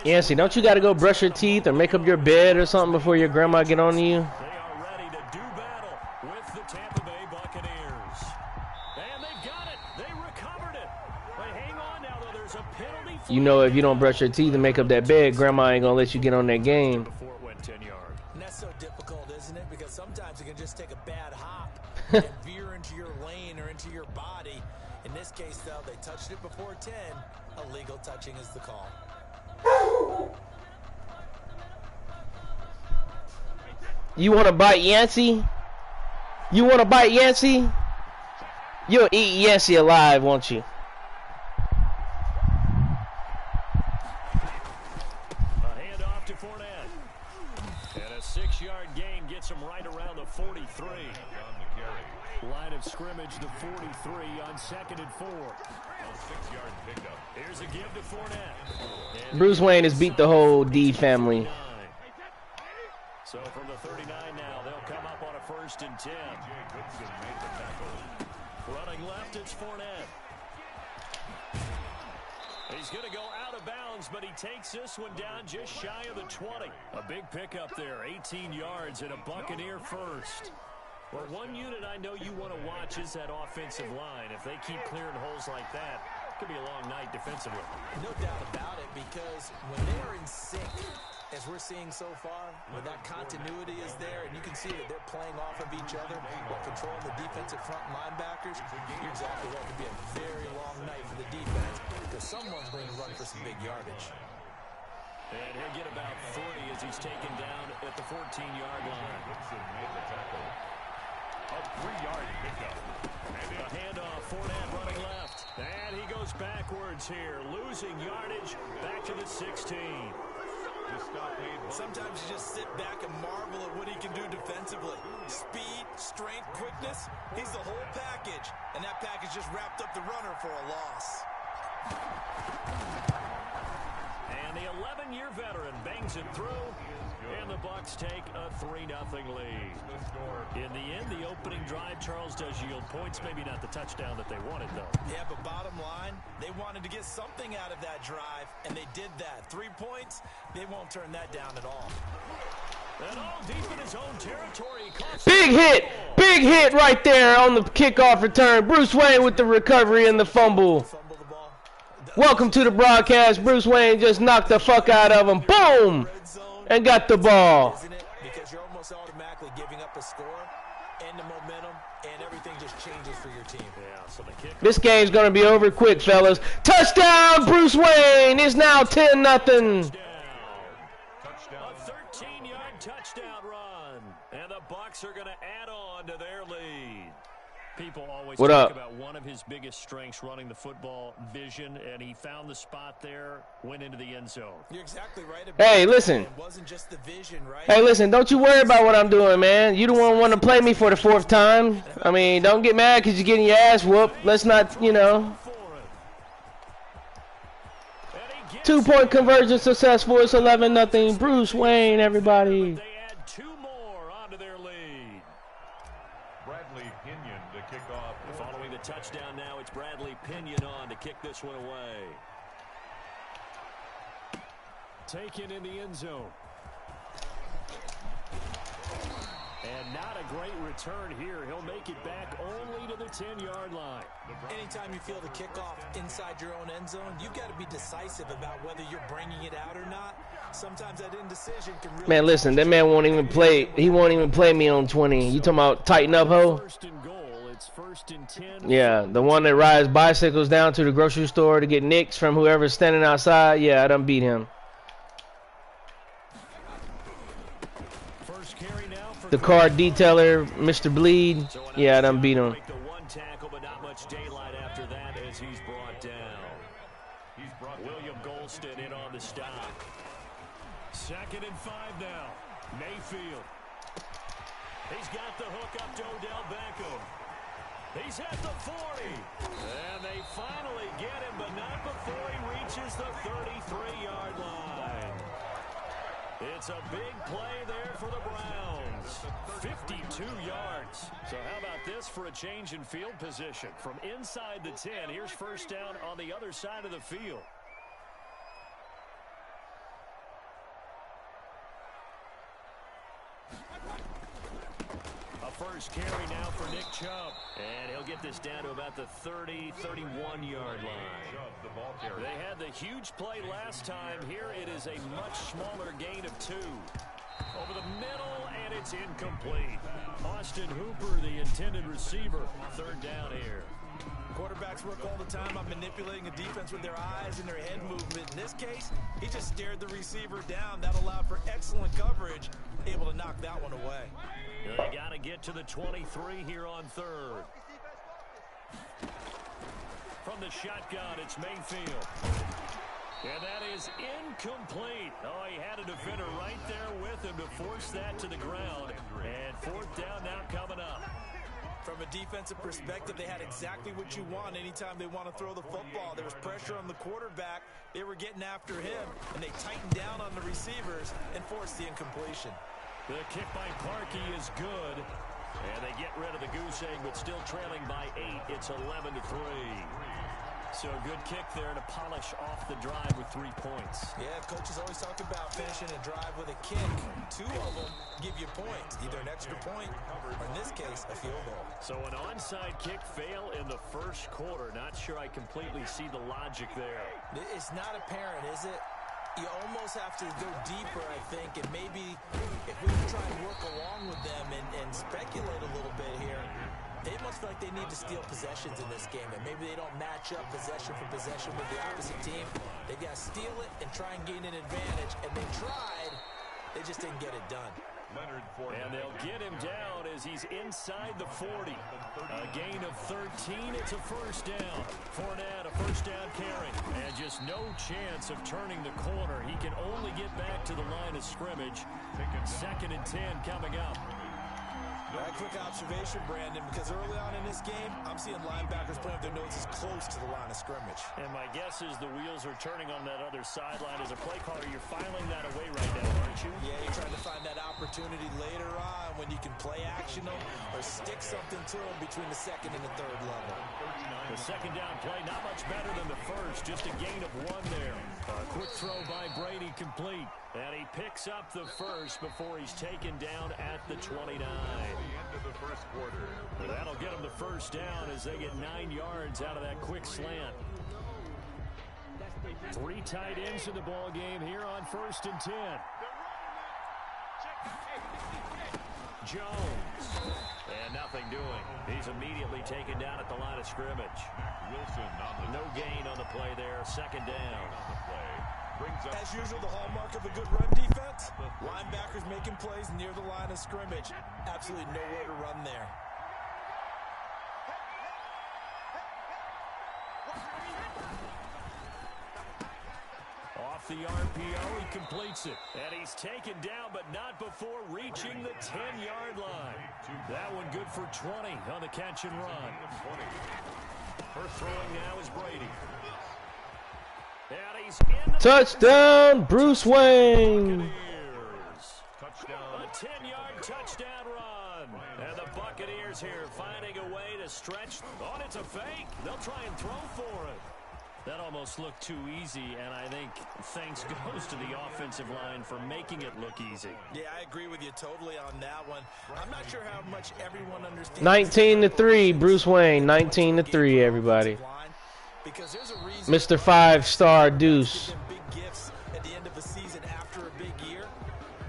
Yeah, see, don't you got to go brush your teeth or make up your bed or something before your grandma get on to you? They are ready to do battle with the Tampa Bay Buccaneers. And they've got it. They recovered it. But hang on now, though. There's a penalty. You know, if you don't brush your teeth and make up that bed, grandma ain't going to let you get on that game. Before it went 10 yards. And that's so difficult, isn't it? Because sometimes it can just take a bad hop and veer into your lane or into your body. In this case, though, they touched it before 10. Illegal touching is the call. You want to bite Yancey? You want to bite Yancey? You'll eat Yancey alive, won't you? A handoff to Fournette. And a 6-yard gain gets him right around the 43. Line of scrimmage, the 43 on 2nd and 4. 6-yard pickup. Here's a give to Fournette. And Bruce Wayne has beat the whole D family. So from the 39 now, they'll come up on a 1st and 10. Running left, it's Fournette. He's going to go out of bounds, but he takes this one down just shy of the 20. A big pickup there, 18 yards and a Buccaneer first. Well, one unit I know you want to watch is that offensive line. If they keep clearing holes like that, it could be a long night defensively. No doubt about it, because when they are in sync, as we're seeing so far, when that continuity is there, and you can see that they're playing off of each other while controlling the defensive front linebackers, you're exactly right. It could be a very long night for the defense because someone's going to run for some big yardage. And he'll get about 40 as he's taken down at the 14-yard line. A 3-yard pickup. And a handoff, Fournette running left. And he goes backwards here, losing yardage back to the 16. Sometimes you just sit back and marvel at what he can do defensively. Speed, strength, quickness, he's the whole package. And that package just wrapped up the runner for a loss. And the 11-year veteran bangs it through, and the Bucs take a 3-0 lead. In the end, the opening drive, Charles, does yield points. Maybe not the touchdown that they wanted, though. Yeah, but bottom line, they wanted to get something out of that drive, and they did that. 3 points, they won't turn that down at all. And all deep in his own territory. Big hit right there on the kickoff return. Bruce Wayne with the recovery and the fumble. Welcome to the broadcast. Bruce Wayne just knocked the fuck out of him. Boom! And got the ball. Because you're almost automatically giving up a score and the momentum, and everything just changes for your team. Yeah, so the kick. This game's going to be over quick, fellas. Touchdown, Bruce Wayne. It's now 10-0. Touchdown. A 13-yard touchdown run. And the Bucs are going to add on to their lead. People always talk about one of his biggest strengths, running the football, vision, and he found the spot there, went into the end zone. You're exactly right. Hey, listen. It wasn't just the vision, right? Hey, listen, don't you worry about what I'm doing, man. You don't want to play me for the 4th time. I mean, don't get mad because you're getting your ass whooped. Let's not, you know. 2-point conversion successful. It's 11-0. Bruce Wayne, everybody. They add 2 more onto their lead. Bradley Pinion to kick off. Following the touchdown now, it's Bradley Pinion on to kick this one away. Taken in the end zone. And not a great return here. He'll make it back only to the 10-yard line. Anytime you feel the kickoff inside your own end zone, you've got to be decisive about whether you're bringing it out or not. Sometimes that indecision can really... Man, listen, that man won't even play. He won't even play me on 20. You talking about tighten up, ho? First and goal. It's 1st and 10. Yeah, the one that rides bicycles down to the grocery store to get nicks from whoever's standing outside. Yeah, I done beat him. The car detailer, Mr. Bleed. Yeah, I done beat him. The one tackle, but not much daylight after that as he's brought down. William Golston in on the stop. 2nd and 5 now. Mayfield. He's got the hook up to Odell Beckham. He's at the 40. And they finally get him, but not before he reaches the 33-yard line. It's a big play there for the Browns. 52 yards. So how about this for a change in field position? From inside the 10, here's 1st down on the other side of the field. first carry now for Nick Chubb. And he'll get this down to about the 30, 31-yard line. They had the huge play last time. Here it is a much smaller gain of 2. Over the middle, and it's incomplete. Austin Hooper, the intended receiver. 3rd down here. Quarterbacks work all the time on manipulating a defense with their eyes and their head movement. In this case, he just stared the receiver down. That allowed for excellent coverage, able to knock that one away. They got to get to the 23 here on 3rd. From the shotgun, it's Mayfield. And that is incomplete. Oh, he had a defender right there with him to force that to the ground. And 4th down now coming up. From a defensive perspective, they had exactly what you want anytime they want to throw the football. There was pressure on the quarterback. They were getting after him, and they tightened down on the receivers and forced the incompletion. The kick by Parkey is good. And they get rid of the goose egg, but still trailing by 8. It's 11-3. So a good kick there to polish off the drive with 3 points. Yeah, coaches always talk about finishing a drive with a kick. 2 of them give you points, either an extra point or, in this case, a field goal. So an onside kick fail in the first quarter. Not sure I completely see the logic there. It's not apparent, is it? You almost have to go deeper, I think, and maybe if we try and work along with them and speculate a little bit here, they must feel like they need to steal possessions in this game, and maybe they don't match up possession for possession with the opposite team. They've got to steal it and try and gain an advantage, and they tried. They just didn't get it done. And they'll get him down as he's inside the 40. A gain of 13. It's a 1st down. Fournette, a 1st down carry. And just no chance of turning the corner. He can only get back to the line of scrimmage. 2nd and 10 coming up. A quick observation, Brandon, because early on in this game, I'm seeing linebackers playing with their noses close to the line of scrimmage. And my guess is the wheels are turning on that other sideline. As a play caller, you're filing that away right now, aren't you? Yeah, you're trying to find that opportunity later on when you can play action them or stick something to them between the 2nd and the 3rd level. The 2nd down play, not much better than the first. Just a gain of 1 there. A quick throw by Brady complete. And he picks up the 1st before he's taken down at the 29. That'll get him the 1st down as they get 9 yards out of that quick slant. 3 tight ends in the ball game here on 1st and 10. Jones. And nothing doing. He's immediately taken down at the line of scrimmage. Wilson on no gain on the play there. 2nd down. As usual, the hallmark of a good run defense, linebackers making plays near the line of scrimmage. Absolutely nowhere to run there. Off the RPO, he completes it. And he's taken down, but not before reaching the 10-yard line. That one good for 20 on the catch and run. First throwing now is Brady. Touchdown, Bruce Wayne. Touchdown. A 10-yard touchdown run. And the Buccaneers here finding a way to stretch. Oh, it's a fake. They'll try and throw for it. That almost looked too easy, and I think thanks goes to the offensive line for making it look easy. Yeah, I agree with you totally on that one. I'm not sure how much everyone understands. 19-3, Bruce Wayne. 19-3, everybody. Mr. 5-star Deuce. Big gifts at the end of the season after a big year.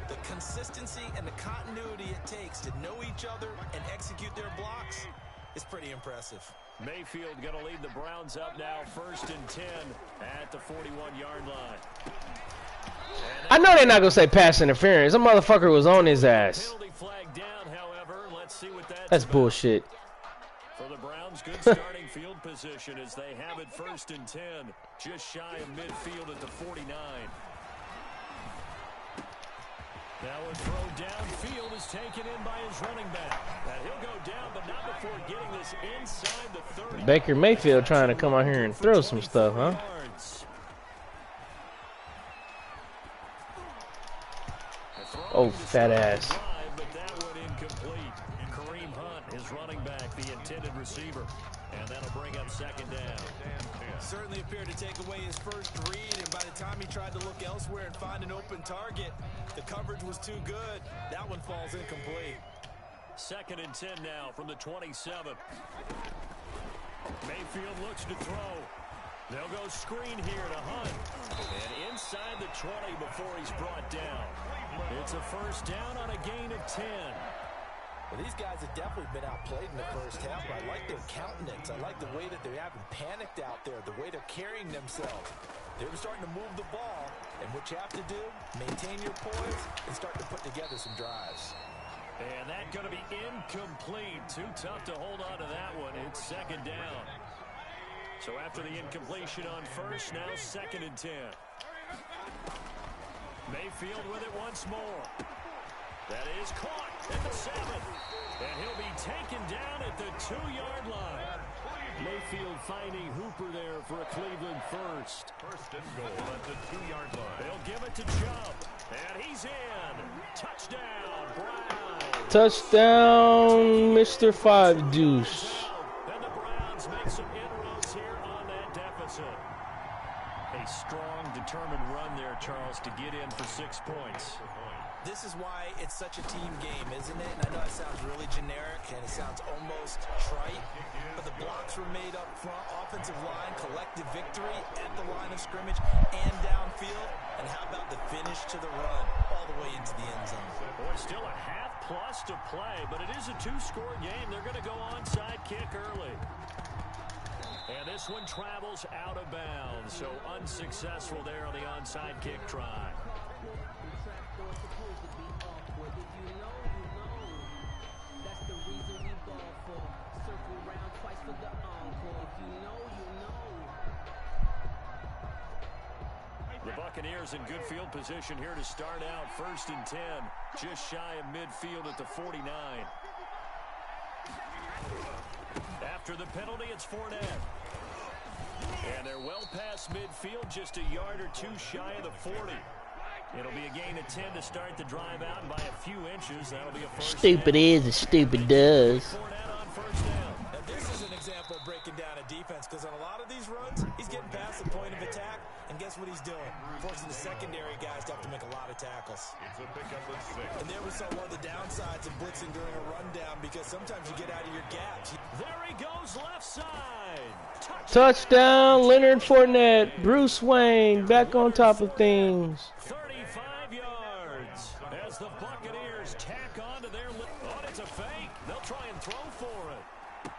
The consistency and the continuity it takes to know each other and execute their blocks is pretty impressive. Mayfield going to lead the Browns up now, 1st and 10 at the 41-yard line. I know they're not going to say pass interference. That motherfucker was on his ass. Penalty flag down, however. Let's see what that's bullshit. For the Browns, good starting field position as they have it 1st and 10, just shy of midfield at the 49. That one throw downfield is taken in by his running back. And he'll go down, but not before getting this inside the 30. Baker Mayfield trying to come out here and throw some stuff, huh? Oh, fat ass. But that one incomplete. Kareem Hunt, his running back, the intended receiver. And that'll bring up 2nd down. Certainly appeared to take away his first read, and by the time he tried to look elsewhere and find an open target, the coverage was too good. That one falls incomplete. 2nd and 10 now from the 27. Mayfield looks to throw. They'll go screen here to Hunt. And inside the 20 before he's brought down. It's a first down on a gain of 10. Well, these guys have definitely been outplayed in the first half, but I like their countenance. I like the way that they haven't panicked out there, the way they're carrying themselves. They're starting to move the ball, and what you have to do, maintain your poise and start to put together some drives. And that's going to be incomplete. Too tough to hold on to that one. It's 2nd down. So after the incompletion on first, now 2nd and 10. Mayfield with it once more. That is caught at the 7. And he'll be taken down at the 2-yard line. Mayfield finding Hooper there for a Cleveland first. First and goal at the 2-yard line. They'll give it to Chubb. And he's in. Touchdown, Browns. Touchdown, Mr. Five Deuce. And the Browns make some inroads here on that deficit. A strong, determined run there, Charles, to get in for 6 points. This is why it's such a team game, isn't it? And I know it sounds really generic and it sounds almost trite, but the blocks were made up front, offensive line, collective victory at the line of scrimmage and downfield. And how about the finish to the run all the way into the end zone? Boy, still a half plus to play, but it is a 2-score game. They're going to go onside kick early. And this one travels out of bounds, so unsuccessful there on the onside kick try. The Buccaneers in good field position here to start out. 1st and 10, just shy of midfield at the 49. After the penalty, it's Fournette. And they're well past midfield, just a yard or 2 shy of the 40. It'll be a gain of 10 to start the drive out, and by a few inches, that'll be a first Stupid down. is as stupid does. Fournette on first down. Now, this is an example of breaking down a defense, because on a lot of these runs, he's getting past the point of attack, and guess what he's doing? Forcing the secondary guys to have to make a lot of tackles. It's a pickup of 6. And there we saw one of the downsides of blitzing during a rundown, because sometimes you get out of your gaps. There he goes, left side. Touchdown, Leonard Fournette. Bruce Wayne back on top of things. 35 yards as the Buccaneers tack onto their oh, it's a fake. They'll try and throw for it.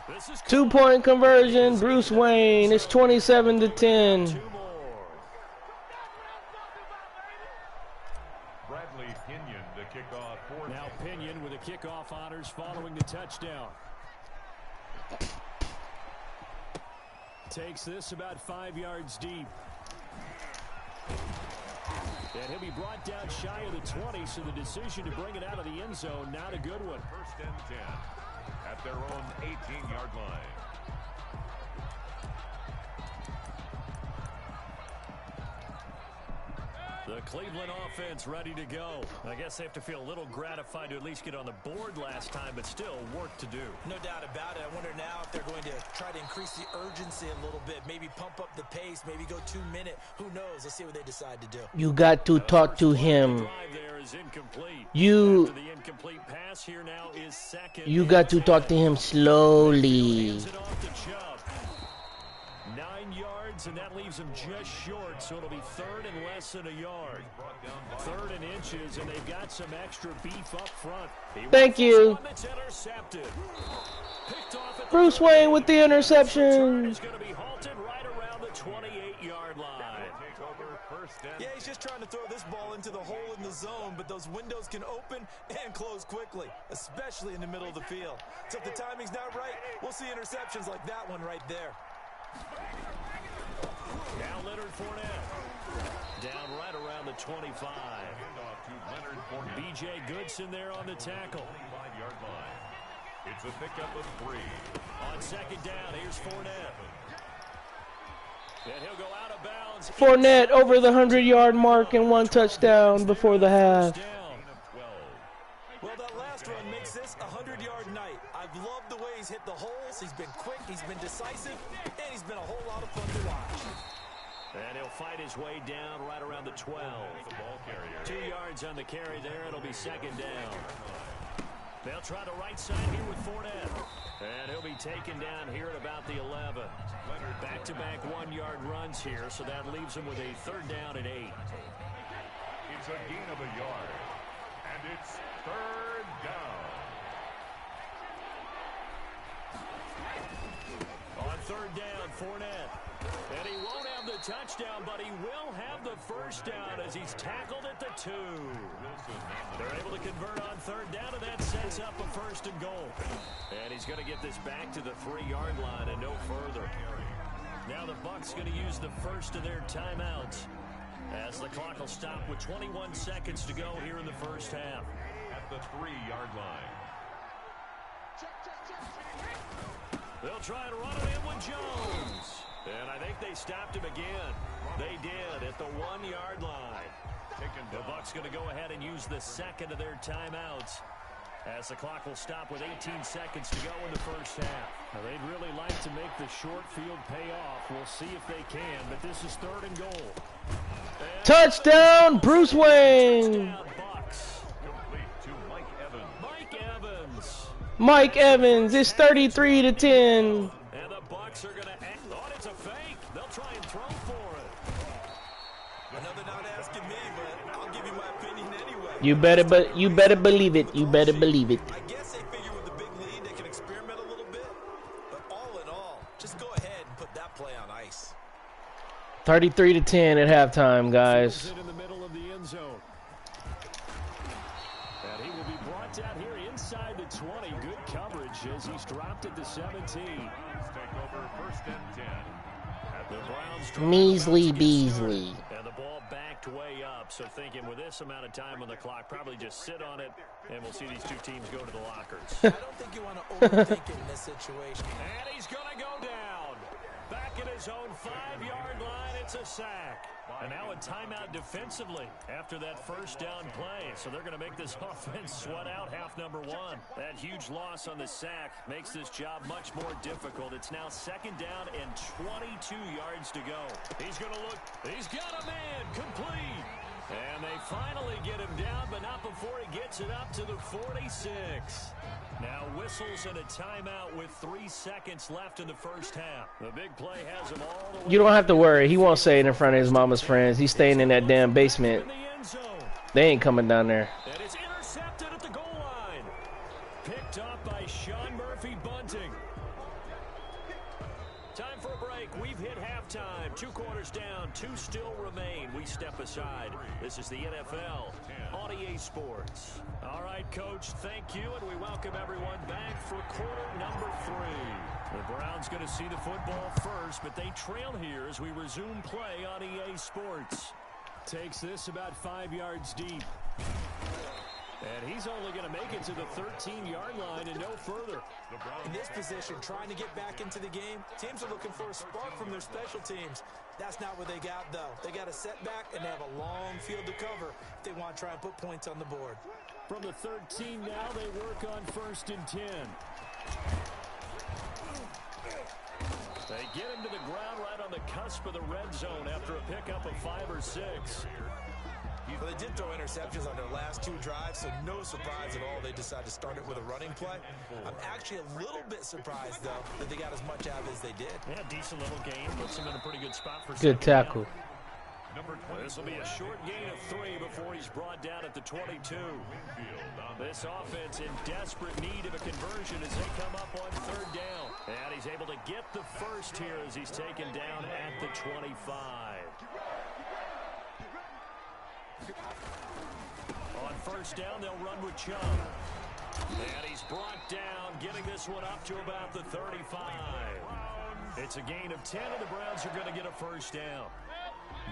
This is 2-point conversion, Bruce Wayne. It's 27-10. 2 more. Bradley Pinion to kick off. Now Pinion with the kickoff honors following the touchdown. Takes this about 5 yards deep. And he'll be brought down shy of the 20, so the decision to bring it out of the end zone, not a good one. 1st and 10 at their own 18-yard line. The Cleveland offense ready to go. I guess they have to feel a little gratified to at least get on the board last time, but still work to do. No doubt about it. I wonder now if they're going to try to increase the urgency a little bit, maybe pump up the pace, maybe go 2-minute. Who knows? Let's see what they decide to do. You got to talk to him. You got to talk to him slowly. 9 yards, and that leaves him just short, so it'll be 3rd and less than a yard. 3rd and inches, and they've got some extra beef up front. Thank you. Bruce Wayne with the interception. Is going to be halted right around the 28-yard line. Yeah, he's just trying to throw this ball into the hole in the zone, but those windows can open and close quickly, especially in the middle of the field. So if the timing's not right, we'll see interceptions like that one right there. Now Leonard Fournette. Down right around the 25. B.J. Goodson there on the tackle. 25-yard line. It's a pickup of 3. On 2nd down, here's Fournette. And he'll go out of bounds. Fournette over the 100-yard mark and 1 touchdown before the half. Well, that last run makes this a 100-yard night. I've loved the way he's hit the holes. He's been quick, he's been decisive, and he's been a whole lot of fun to watch. And he'll fight his way down right around the 12. 2 yards on the carry there. It'll be 2nd down. They'll try the right side here with Fournette. And he'll be taken down here at about the 11. Back-to-back 1-yard runs here, so that leaves him with a 3rd down and 8. It's a gain of a yard. And it's 3rd down. On 3rd down, Fournette. And he won't have the touchdown, but he will have the 1st down as he's tackled at the 2. They're able to convert on 3rd down, and that sets up a 1st and goal. And he's going to get this back to the 3-yard line and no further. Now the Bucs going to use the first of their timeouts as the clock will stop with 21 seconds to go here in the first half. At the 3-yard line. They'll try and run it in with Jones. And I think they stopped him again. They did at the 1-yard line. The Bucs going to go ahead and use the second of their timeouts as the clock will stop with 18 seconds to go in the first half. Now, they'd really like to make the short field pay off. We'll see if they can, but this is 3rd and goal. And Touchdown, Bruce Wayne. Touchdown, Bucs. Complete to Mike Evans. Mike Evans. Mike Evans, it's 33-10. And the Bucs are going to act. Oh, it's a fake. They'll try and throw for it. I know they're not asking me, but I'll give you my opinion anyway. You better believe it. You better believe it. I guess they figure with the big lead they can experiment a little bit, but all in all, just go ahead and put that play on ice. 33-10 at halftime, guys. In the middle of the end zone. And he will be brought down here inside the 20. Good coverage as he's dropped at the 17. Take over 1st and 10. The Browns Measly Beasley. and the ball backed way up. So thinking with this amount of time on the clock, probably just sit on it, and we'll see these two teams go to the lockers. I don't think you want to overthink it in this situation. And he's going to go down. Back at his own 5-yard line, it's a sack. And now a timeout defensively after that 1st down play. So they're going to make this offense sweat out half number 1. That huge loss on the sack makes this job much more difficult. It's now 2nd down and 22 yards to go. He's going to look. He's got a man complete. And they finally get him down, but not before he gets it up to the 46. Now whistles and a timeout with 3 seconds left in the first half. The big play has him all the way. You don't have to worry. He won't say it in front of his mama's friends. He's staying in that damn basement. In the end zone. They ain't coming down there. And it's intercepted at the goal line. Picked up by Sean Murphy Bunting. Time for a break. We've hit halftime. 2 quarters down. 2 still remain. We step aside. This is the NFL on EA Sports. All right, Coach, thank you, and we welcome everyone back for quarter number 3. The Browns going to see the football first, but they trail here as we resume play on EA Sports. Takes this about 5 yards deep. And he's only going to make it to the 13-yard line and no further. In this position, trying to get back into the game, teams are looking for a spark from their special teams. That's not what they got, though. They got a setback, and they have a long field to cover if they want to try and put points on the board. From the 13 now, they work on 1st and 10. They get him to the ground right on the cusp of the red zone after a pickup of 5 or 6. Well, they did throw interceptions on their last 2 drives, so no surprise at all they decided to start it with a running play. I'm actually a little bit surprised, though, that they got as much out as they did. Yeah, decent little game. Puts them in a pretty good spot for Good tackle. This will be a short gain of 3 before he's brought down at the 22. This offense in desperate need of a conversion as they come up on 3rd down. And he's able to get the first here as he's taken down at the 25. On 1st down, they'll run with Chung. And he's brought down, getting this one up to about the 35. It's a gain of 10, and the Browns are going to get a 1st down.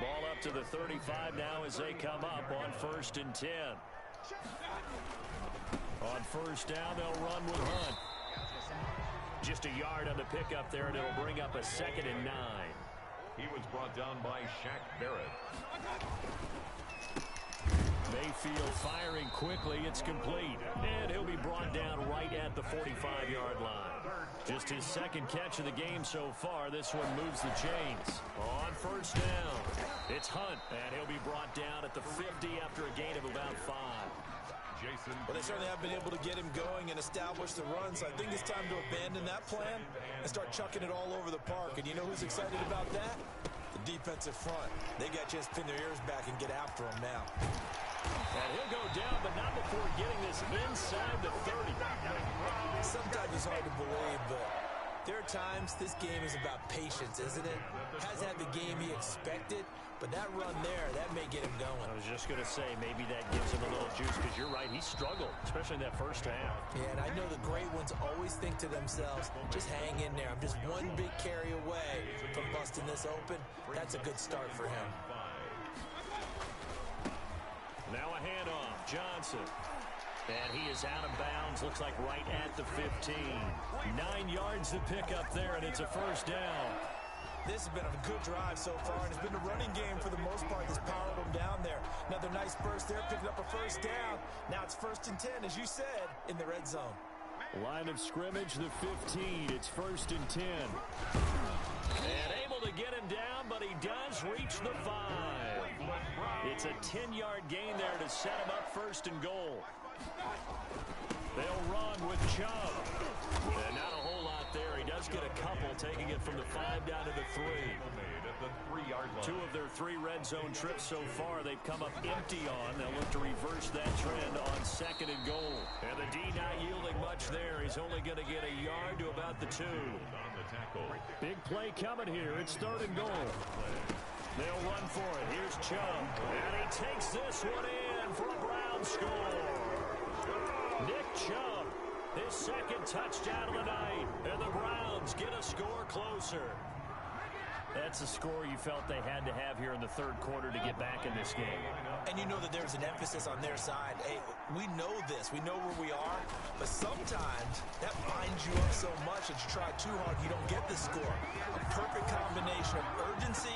Ball up to the 35 now as they come up on 1st and 10. On 1st down, they'll run with Hunt. Just a yard on the pickup there, and it'll bring up a 2nd and 9. He was brought down by Shaq Barrett. Mayfield firing quickly. It's complete. And he'll be brought down right at the 45-yard line. Just his 2nd catch of the game so far. This one moves the chains. On 1st down, it's Hunt. And he'll be brought down at the 50 after a gain of about 5. Well, they certainly have been able to get him going and establish the run, so I think it's time to abandon that plan and start chucking it all over the park. And you know who's excited about that? The defensive front. They got a chance to pin their ears back and get after him now. And he'll go down, but not before getting this inside the 30. Sometimes it's hard to believe, but there are times this game is about patience, isn't it? Hasn't had the game he expected, but that run there, that may get him going. I was just going to say, maybe that gives him a little juice, because you're right, he struggled, especially in that first half. Yeah, and I know the great ones always think to themselves, just hang in there. I'm just one big carry away from busting this open. That's a good start for him. Now a handoff, Johnson. And he is out of bounds, looks like right at the 15. 9 yards to pick up there, and it's a first down. This has been a good drive so far, and it's been a running game for the most part that's powered them down there. Another nice burst there, picking up a first down. Now it's 1st and 10, as you said, in the red zone. Line of scrimmage, the 15. It's 1st and 10. And able to get him down, but he does reach the 5. It's a 10-yard gain there to set him up 1st and goal. They'll run with Chubb. And not a whole lot there. He does get a couple, taking it from the 5 down to the 3. 2 of their 3 red zone trips so far, they've come up empty on. They'll look to reverse that trend on 2nd and goal. And the D not yielding much there. He's only going to get a yard to about the 2. Big play coming here. It's 3rd and goal. They'll run for it. Here's Chubb. And he takes this one in for a Brown score. Nick Chubb, his 2nd touchdown of the night. And the Browns get a score closer. That's a score you felt they had to have here in the 3rd quarter to get back in this game. And you know that there's an emphasis on their side. Hey, we know this. We know where we are. But sometimes that binds you up so much that you try too hard, you don't get the score. A perfect combination of urgency,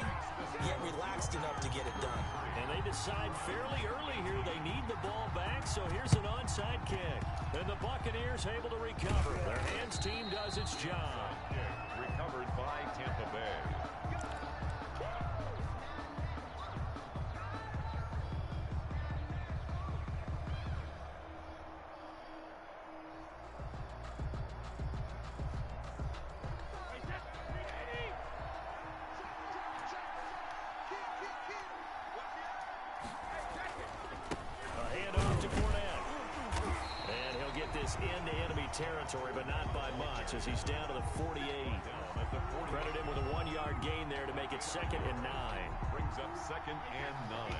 yet relaxed enough to get it done. And they decide fairly early here they need the ball back, so here's an onside kick. And the Buccaneers able to recover. Their hands team does its job. Recovered by Tampa Bay. Into enemy territory, but not by much, as he's down to the 48. Credit him with a 1-yard gain there to make it 2nd and 9. Brings up 2nd and 9.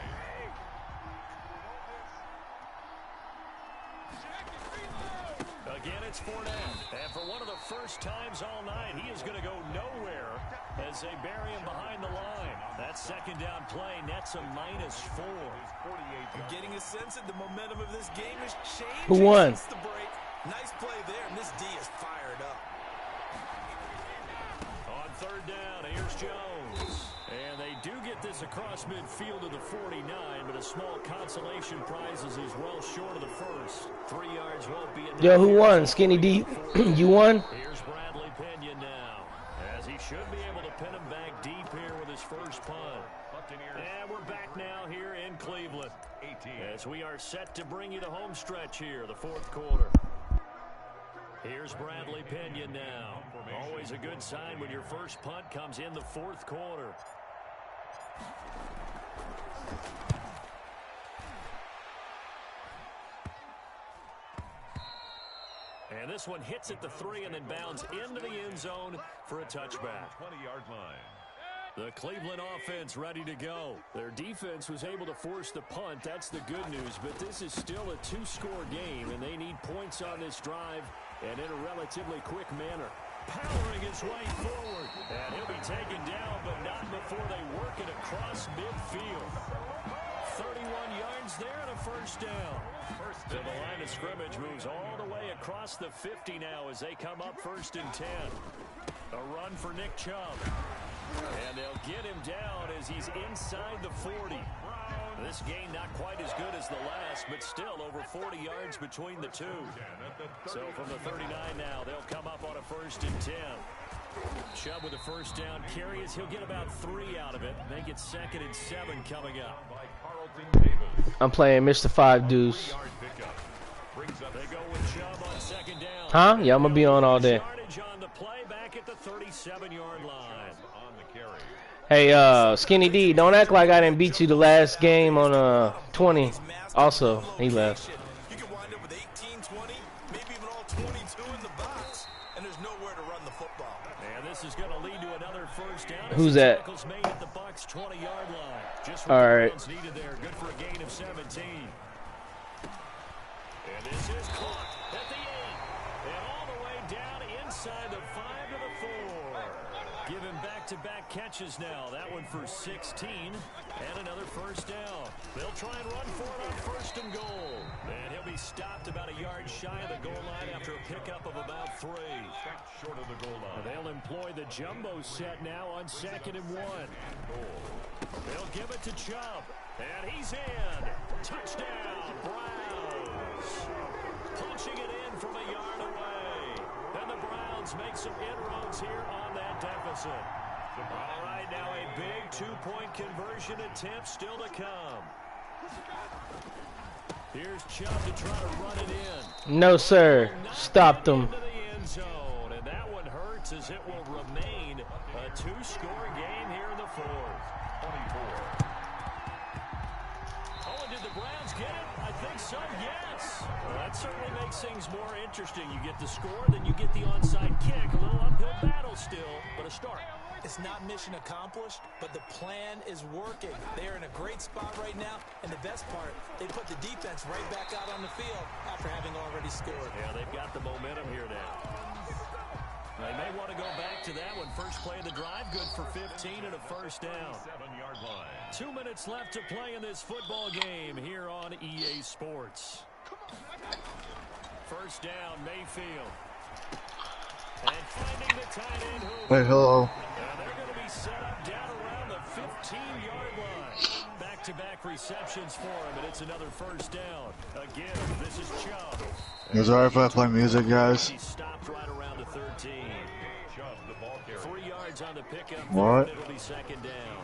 Again, it's Fournette. And for one of the first times all night, he is going to go nowhere as they bury him behind the line. That 2nd down play nets a -4. I'm getting a sense that the momentum of this game is changing. Who won? Since the break. Nice play there, and this D is fired up. On 3rd down, here's Jones. And they do get this across midfield to the 49, but a small consolation prize is well short of the 1st. 3 yards won't be enough. Yo, who won? Skinny D? You won? Here's Bradley Pena now, as he should be able to pin him back deep here with his first punt. And we're back now here in Cleveland, as we are set to bring you the home stretch here, the 4th quarter. Here's Bradley Pena now. Always a good sign when your first punt comes in the 4th quarter. And this one hits at the 3 and then bounds into the end zone for a touchback. 20-yard line. The Cleveland offense ready to go. Their defense was able to force the punt. That's the good news. But this is still a 2-score game, and they need points on this drive and in a relatively quick manner. Powering his way forward. And he'll be taken down, but not before they work it across midfield. 31 yards there and a first down. So the line of scrimmage moves all the way across the 50 now as they come up 1st and 10. A run for Nick Chubb. And they'll get him down as he's inside the 40. This gain not quite as good as the last, but still over 40 yards between the two. So from the 39 now, they'll come up on a 1st and 10. Chubb with a first down carry as he'll get about 3 out of it. Make it 2nd and 7 coming up. I'm playing Mr. 5 Deuce. They go with Chubb on second down. Huh? Yeah, I'm gonna be on all day. Yardage on the play back at the 37-yard line. On the carry. Hey, Skinny D, don't act like I didn't beat you the last game on 20. Also, he left. You can wind up with 18, 20, maybe even all 22 in the box, and there's nowhere to run the football. And this is going to lead to another first down. Who's that? Tackles made at the Bucs 20-yard line. Just what All the right. Browns needed there. Good for a gain of 17. And this is caught at the 8. And all the way down inside the 5 to the 4. Given back-to-back catches now. That one for 16 and another first down. They'll try and run for it on first and goal. And he'll be stopped about a yard shy of the goal line after a pickup of about 3. Short of the goal line. They'll employ the jumbo set now on 2nd and 1. They'll give it to Chubb. And he's in. Touchdown, Browns. Punching it in from a yard away. And the Browns make some inroads here on that deficit. All right, now a big 2-point conversion attempt still to come. Here's Chubb to try to run it in. No, sir. Stopped them. Into the end zone, and that one hurts as it will remain a 2-score game here in the 4th. 24. Oh, and did the Browns get it? I think so, yes. Well, that certainly makes things more interesting. You get the score, then you get the onside kick. A little uphill battle still, but a start. It's not mission accomplished, but the plan is working. They're in a great spot right now, and the best part, they put the defense right back out on the field after having already scored. Yeah, they've got the momentum here now. They may want to go back to that one. First play of the drive, good for 15 and a first down. 7-yard line. 2 minutes left to play in this football game here on EA Sports. First down, Mayfield. And finding the tight end. Hey, hello. And they're going to be set up down around the 15-yard line. Back-to-back receptions for him, and it's another first down. Again, this is Chubb. Is it alright if I play music, guys? He stopped right around the 13. Chubb, the ball carrier. 3 yards on the pickup. What? It'll be second down.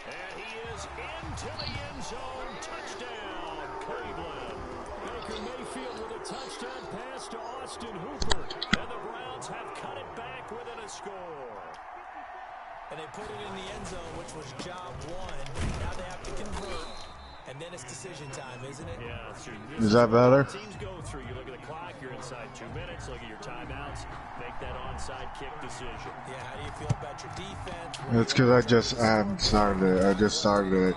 And he is into the end zone. Touchdown, Cleveland. Baker Mayfield with a touchdown pass to Austin Hooper. And the Browns have cut it back within a score. And they put it in the end zone, which was job 1. Now they have to convert. And then it's decision time, isn't it? Yeah, that's true. Is that better? Teams go through. You look at the clock, you're inside 2 minutes. Look at your timeouts. Make that onside kick decision. Yeah, how do you feel about your defense? It's because I haven't started it. I just started it.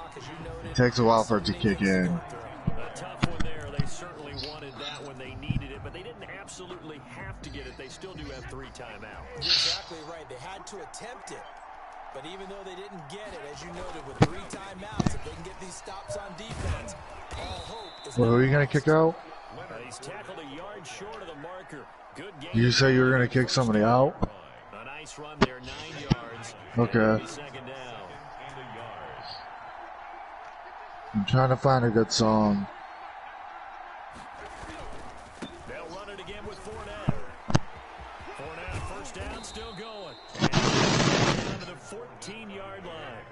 It takes a while for it to kick in. A tough one there. They certainly wanted that when they needed it, but they didn't absolutely have to get it. They still do have 3 timeouts. You're exactly right. They had to attempt it. But even though they didn't get it, as you noted, with 3 timeouts, if they can get these stops on defense, all hope is... Well, who are you going to kick out? He's tackled a yard short of the marker. Good game. You say you were going to kick somebody out? A nice run there, 9 yards. Okay. Second down. I'm trying to find a good song. They'll run it again with Fournette. Fournette, first down, still going. Down to the 14-yard line.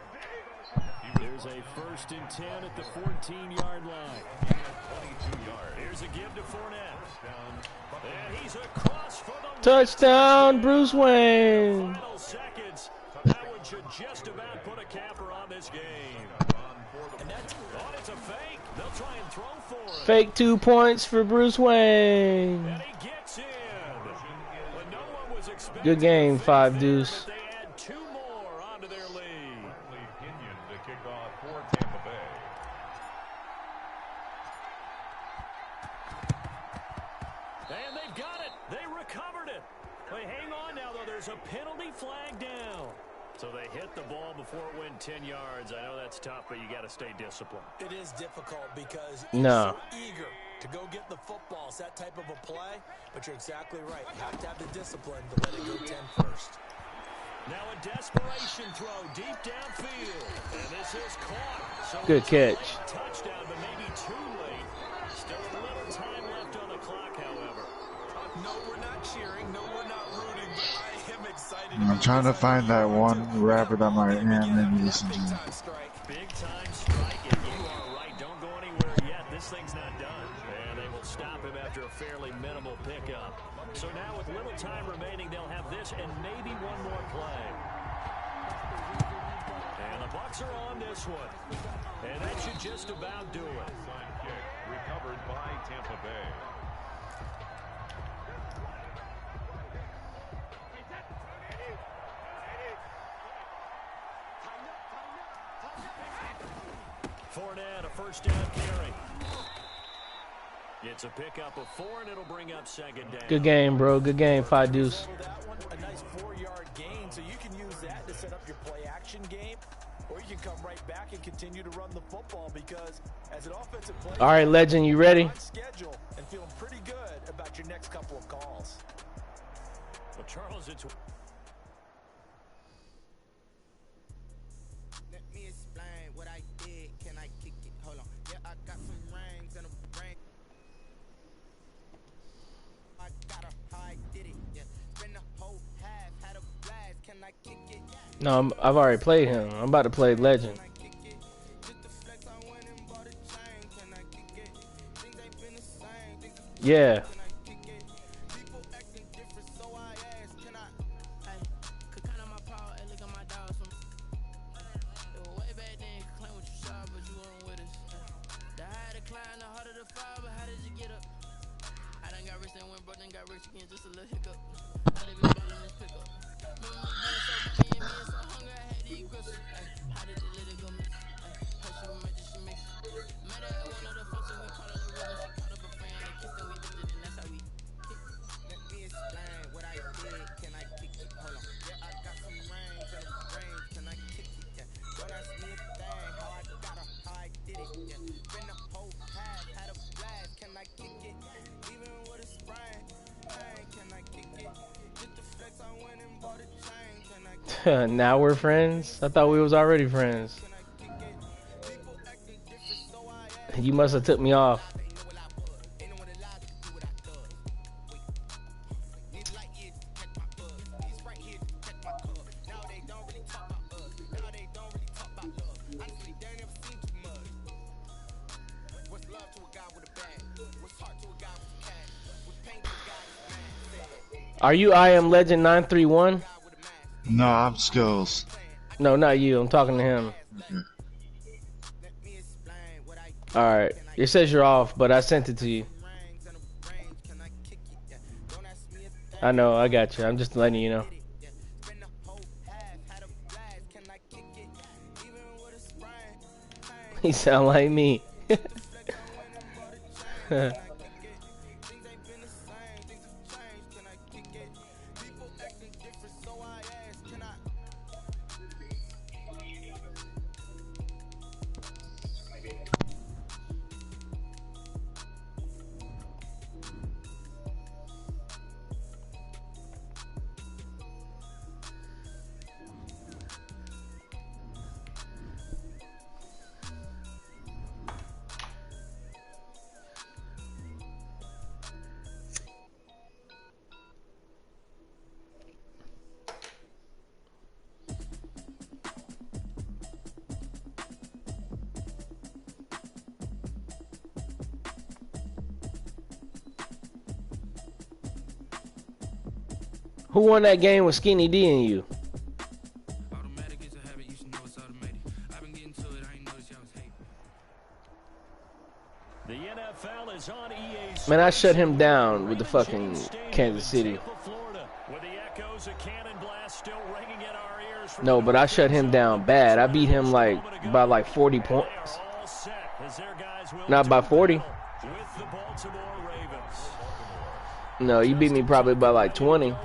There's a 1st and 10 at the 14-yard line. 22 yards. Here's a give to Fournette. And he's across for the Touchdown, Bruce Wayne. final seconds. That one should just about put a capper on this game. And that's it's a fake. They'll try and throw for it. Fake 2 points for Bruce Wayne. And he gets in. When no one was expecting Good game, a fake 5 there, deuce. but they add 2 more onto their lead. Kenyon to kick off for Tampa Bay. And they've got it. They recovered it. Wait, hang on now, though. There's a penalty flag down. So they hit the ball before it went 10 yards. I know that's tough, but you got to stay disciplined. It is difficult because No. you're so eager to go get the football. It's that type of a play, but you're exactly right. You have to have the discipline to let it go 10 first. Now a desperation throw deep downfield. And this is caught. So Good it's a late catch. touchdown, but maybe too late. Still a little time left on the clock, however. No, we're not cheering. No, we're not rooting, but I am excited. I'm trying to find that one rapper that my aunt made me listen Big to. time strike. Big time strike, and you are right. Don't go anywhere yet. This thing's not done. him after a fairly minimal pickup. So now with little time remaining, they'll have this and maybe one more play. And the Bucs are on this one. And that should just about do it. Onside kick recovered by Tampa Bay. Fournette, a first down carry. It's a pickup of 4, and it'll bring up second down. Good game, bro. Good game. 5 deuce. A nice 4-yard gain, so you can use that to set up your play action game, or you can come right back and continue to run the football because as an offensive player, All right, Legend, you ready? on schedule and feeling pretty good about your next couple of calls. Well, Charles, it's Let me explain what I did. Can I kick it? Hold on. Yeah, I got some rings and a brain. I got a how I did it. Yeah, spend the whole half, had a blast. Can I kick it? No, I've already played him. I'm about to play Legend. Can I kick it? Just the flex, I went and bought a chain. Can I kick it? Things ain't been the same. Things Yeah. can I kick it? People acting different, so I asked, can I? Hey, could count on my power and look at my dog. It was way back then, you could claim what you saw, but you weren't with us. The higher the climb, the harder the fall, but how did you get up? I done got rich and went broke, then got rich again, just a little hiccup. I live in ballin' this pickup. Remember me being so money and being so hungry, I had to eat grits. How did you let it go miss? How she was magic, she mixed. Met her at one of the functions, we called her the river. She caught up a fan, they kissed and we lifted, and that's how we kick. Let me explain what I did. Can I kick it? Hold on. Yeah, I got some rings and a brain. Can I kick it? Yeah. Don't ask me a thing. How I got her, how I did it. Yeah. Been the whole half, had a blast. Can I kick it? Even with a sprain. Hey, can I kick it? Just the flex, I went and bought a chain. Can I kick it? Now we're friends? I thought we was already friends. Can I kick it? People acting different, so I asked. You must have took me off. They know what I was. Anyone allowed to do what I does. Wait. These light years catch my buzz. These right here catch my cup. Now they don't really talk about us. Now they don't really talk about love. Honestly, they ain't never seen too much. What's love to a guy with a bag? What's heart to a guy with a cash? What's pain to a guy with a man? Are you I am Legend 931? No, I'm Skills. No, not you. I'm talking to him. Okay. Let me explain what I All right. It says you're off, but I sent it to you. rings and a brain. Can I kick it? Yeah. Don't ask me a thing. I know. I got you. I'm just letting you know. Yeah. Spend the whole half, had a blast. Can I kick it? Even with a sprain. Hey, He sound like me. flex, I went and bought a chain. Can I kick it? Things ain't been the same. Things have changed. Can I kick it? People acting different, so I asked, can I? Who won that game with Skinny D and you? Automatic is a habit, you should know it's automated. I've been getting to it, I ain't noticed y'all was hating. the NFL is on EA. Man, I shut him down with the fucking Kansas City. Tampa, Florida, with the echoes of cannon blast still ringing in our ears from No, but I shut him down bad. I beat him like by like 40 points. They are all set as their guys will Not by 40. with the Baltimore Ravens. No, you beat me probably by like 20. Here,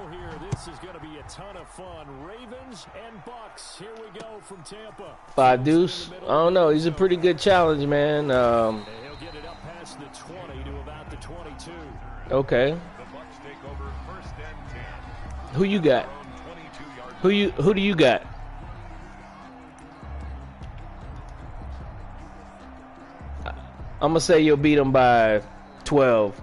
this is going to be a ton of fun. Ravens and Bucks. Here we go from Tampa. 5 deuce. I don't know. He's a pretty good challenge, man. And he'll get it up past the 20 to about the 22. Okay. The Bucs take over first and 10. Who you got? From 22 yards. Who do you got? I'm gonna say you'll beat him by 12.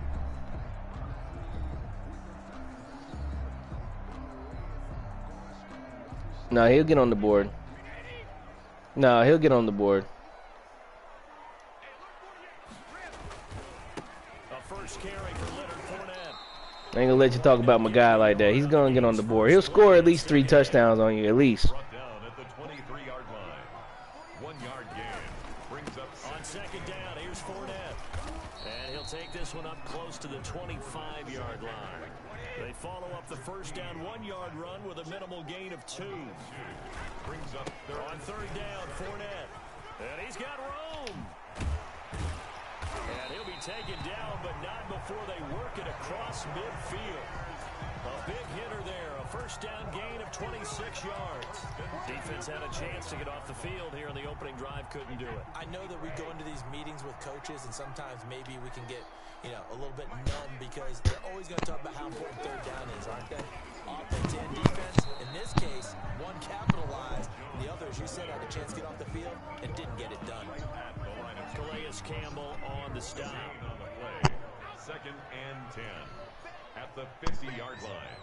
No, he'll get on the board. No, he'll get on the board. A first carry I ain't gonna let you talk about my guy like that. He's gonna get on the board. He'll score at least 3 touchdowns on you, at least. Brought down at the 23-yard line. 1-yard gain. Brings up On second down, here's Fournette. And he'll take this one up close to the 25-yard line. They follow up the first down 1-yard run with a minimal gain of 2. brings up On third down, Fournette. And he's got room. And he'll be taken down, but not before they work it across midfield. A big hitter there, a first down gain of 26 yards. Defense had a chance to get off the field here in the opening drive, couldn't do it. I know that we go into these meetings with coaches, and sometimes maybe we can get, a little bit numb because they're always going to talk about how important third down is, aren't they? Offense and defense. In this case, one capitalized, the other, as you said, had a chance to get off the field and didn't get it done. Calais Campbell on the stop. on the play. 2nd and 10 at the 50-yard line.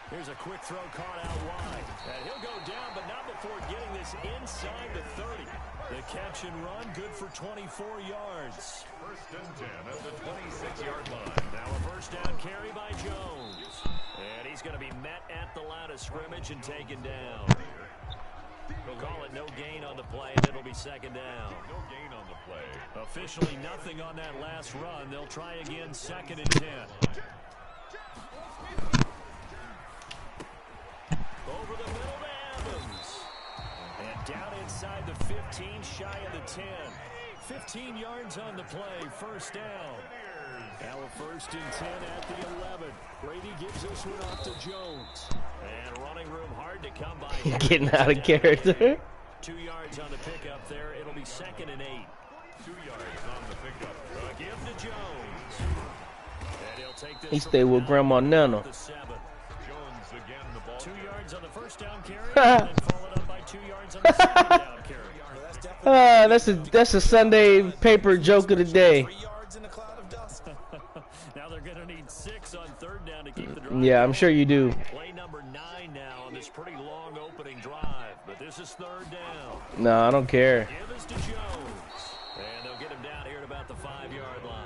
Here's a quick throw caught out wide. And he'll go down, but not before getting this inside the 30. The catch and run, good for 24 yards. 1st and 10 at the 26-yard line. Now a first down carry by Jones. And he's going to be met at the line of scrimmage and taken down. We'll call it no gain on the play, and it'll be second down. No gain on the play. Officially nothing on that last run. They'll try again, 2nd and 10. Over the middle to Evans. And down inside the 15, shy of the 10. 15 yards on the play, first down. Now a 1st and 10 at the 11. Brady gives this one off to Jones. And running room hard to come by. Getting out of character. 2 yards on the pickup there. It'll be 2nd and 8. 2 yards on the pickup. A give to Jones. And he'll take this He stayed with Grandma Nana. to 7. Jones again the ball. 2 yards on the first down carry, and then followed up by 2 yards on the second down carry. That's a Sunday paper joke of the day. 3 yards in a cloud of dust. Now they're going to need 6 on third down to keep the drive. Yeah, I'm sure you do. Play number 9 now on this pretty long opening drive, but this is third down. No, I don't care. Give this to Jones, and they'll get him down here at about the 5-yard line.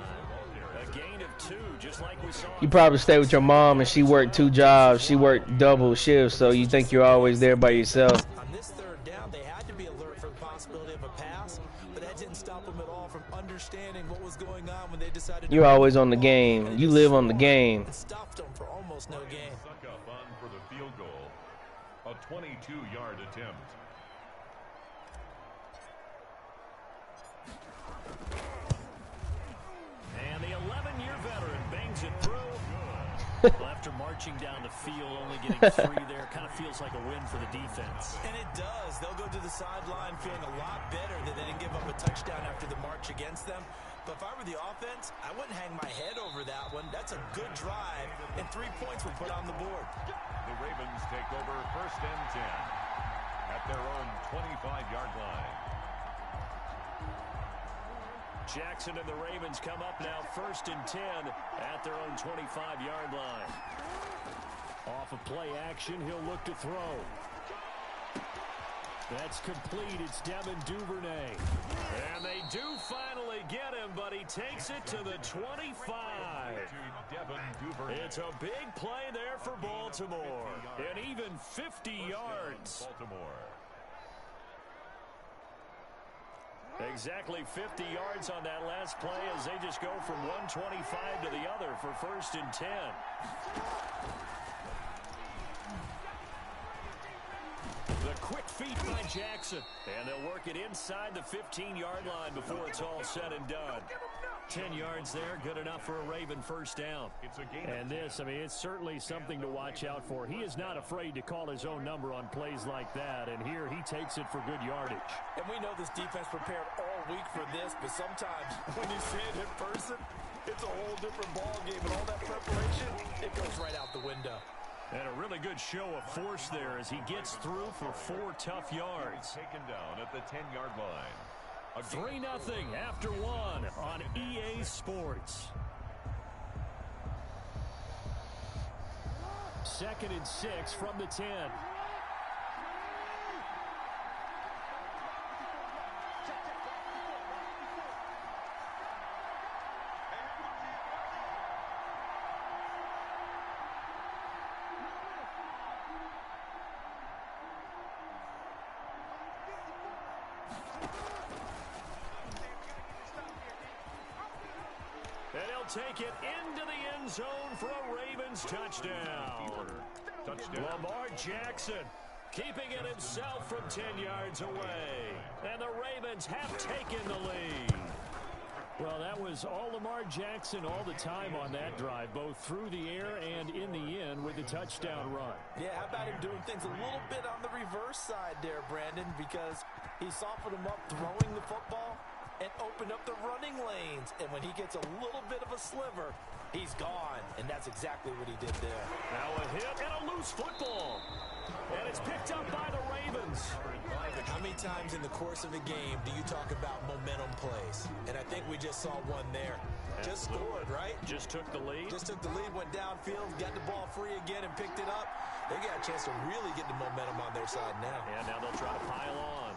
A gain of 2, just like we saw. You probably stay with your mom and she worked 2 jobs. She worked double shifts, so you think you're always there by yourself. On this third down, they had to be alert for the possibility of a pass, but that didn't stop them at all from understanding what was going on when they decided to... You're always on the game. You live on the game. It stopped them for almost no gain. Suck up on for the field goal. A 22-yard attempt. And the 11-year veteran bangs it through. Well, after marching down the field, only getting 3 there, kind of feels like a win for the defense. And it does. They'll go to the sideline feeling a lot better that they didn't give up a touchdown after the march against them. But if I were the offense, I wouldn't hang my head over that one. That's a good drive, and 3 points were put on the board. The Ravens take over 1st and 10 at their own 25-yard line. Jackson and the Ravens come up now 1st and 10 at their own 25-yard line. Off of play action, he'll look to throw. That's complete. It's Devin Duvernay. And they do finally get him, but he takes it to the 25. It's a big play there for Baltimore. And even 50 yards. Exactly 50 yards on that last play as they just go from 125 to the other for 1st and 10. The quick feet by Jackson. And they'll work it inside the 15-yard line before it's all said and done. 10 yards there, good enough for a Raven first down. And this, it's certainly something to watch out for. He is not afraid to call his own number on plays like that, and here he takes it for good yardage. And we know this defense prepared all week for this, but sometimes when you see it in person, it's a whole different ball game, and all that preparation, it goes right out the window. And a really good show of force there as he gets through for 4 tough yards. Taken down at the 10-yard line. 3-0 after 1 on EA Sports. 2nd and 6 from the 10. take it into the end zone for a Ravens touchdown. Lamar Jackson keeping it himself from 10 yards away. And the Ravens have taken the lead. Well, that was all Lamar Jackson all the time on that drive, both through the air and in the end with the touchdown run. Yeah, how about him doing things a little bit on the reverse side there, Brandon, because he softened him up throwing the football and opened up the running lanes. And when he gets a little bit of a sliver, he's gone. And that's exactly what he did there. Now a hit and a loose football. And it's picked up by the Ravens. How many times in the course of a game do you talk about momentum plays? And I think we just saw one there. Just scored, right? Just took the lead. Just took the lead, went downfield, got the ball free again and picked it up. They got a chance to really get the momentum on their side now. And now they'll try to pile on.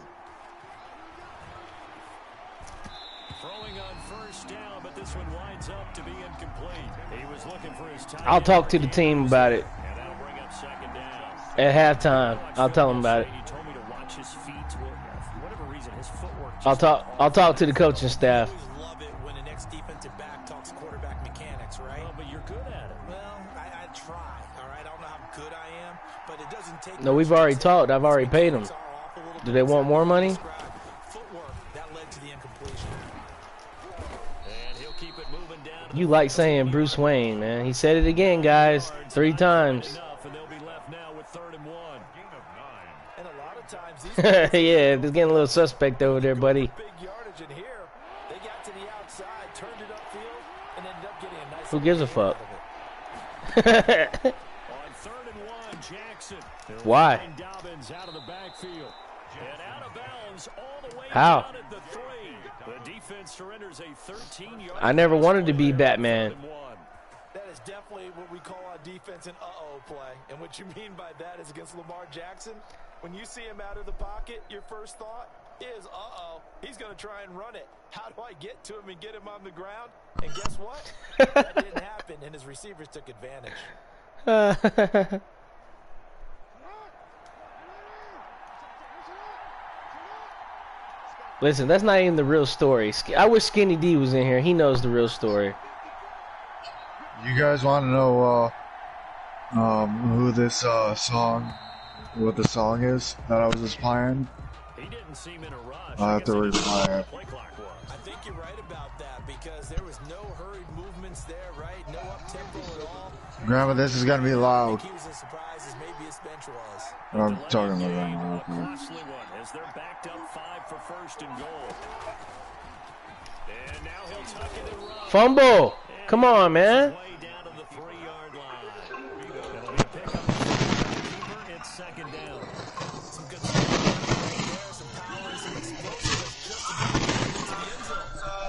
Throwing on first down, but this one winds up to be incomplete. He was looking for his time. I'll talk to the team about it. And that'll bring up second down. At halftime, I'll tell them about it. He told me to watch his feet. For whatever reason, his footwork. I'll talk to the coaching staff. I always love it when an ex-defensive back talks quarterback mechanics, right? Well, but you're good at it. Well, I try, all right? I don't know how good I am, but it doesn't take... No, we've already talked. I've already paid them. Do they want more money? Footwork, that led to the incompletion. And he'll keep it moving down. You like saying Bruce Wayne, man. He said it again, guys. 3 times. And they'll be left now with 3rd and 1. And a lot of times these Yeah, it's getting a little suspect over there, buddy. big yardage in here. They got to the outside, turned it upfield, and ended up getting a nice... Who gives a fuck? On 3rd and 1, Jackson. Why? Dobbins out of the backfield. And out of bounds all the way How? down at the 3. The defense surrenders a 13-yard... I never wanted to be Batman. That is definitely what we call on defense an uh-oh play. And what you mean by that is against Lamar Jackson, when you see him out of the pocket, your first thought is, uh-oh, he's going to try and run it. How do I get to him and get him on the ground? And guess what? That didn't happen, and his receivers took advantage. Listen, that's not even the real story. I wish Skinny D was in here. He knows the real story. You guys want to know who this song, what the song is that I was just playing? He didn't seem in a rush. I'll have to reply it. I think you're right about that because there was no hurried movements there, right? No up-tempo at all. Grandma, this is going to be loud. He was as surprised as maybe his bench was. I'm talking about that real A quick. costly one as they're backed up 5 for 1st and goal. And now he'll tuck it and run. Fumble! Come on, man. Way down to the 3-yard line. It'll be a pickup. It's 2nd down. Some good stuff there, some power and some explosiveness just to get into the end zone.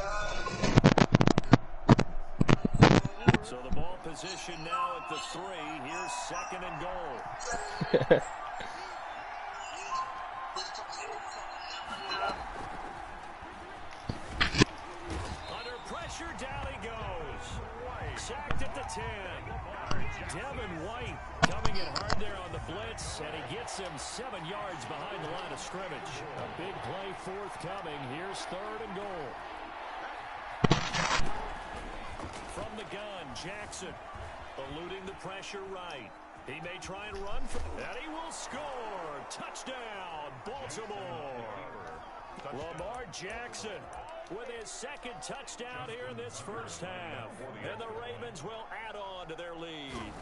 So the ball position now at the 3. Here's 2nd and goal. Under pressure, down he goes. Sacked at the 10. Devin White coming in hard there on the blitz, and he gets him 7 yards behind the line of scrimmage. A big play forthcoming. Here's 3rd and goal. From the gun, Jackson eluding the pressure right. He may try and run for, and he will score. Touchdown, Baltimore. Lamar Jackson with his 2nd touchdown here in this first half. And the Ravens will add on to their lead.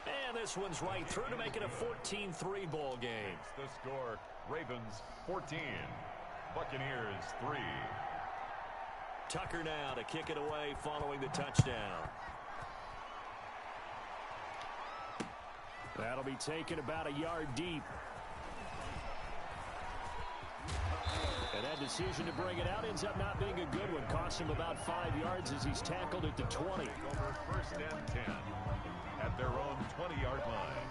And this one's right through to make it a 14-3 ball game. The score, Ravens 14, Buccaneers 3. Tucker now to kick it away following the touchdown. That'll be taken about a yard deep. And that decision to bring it out ends up not being a good one. Cost him about 5 yards as he's tackled at the 20. Over 1st and 10 at their own 20-yard line.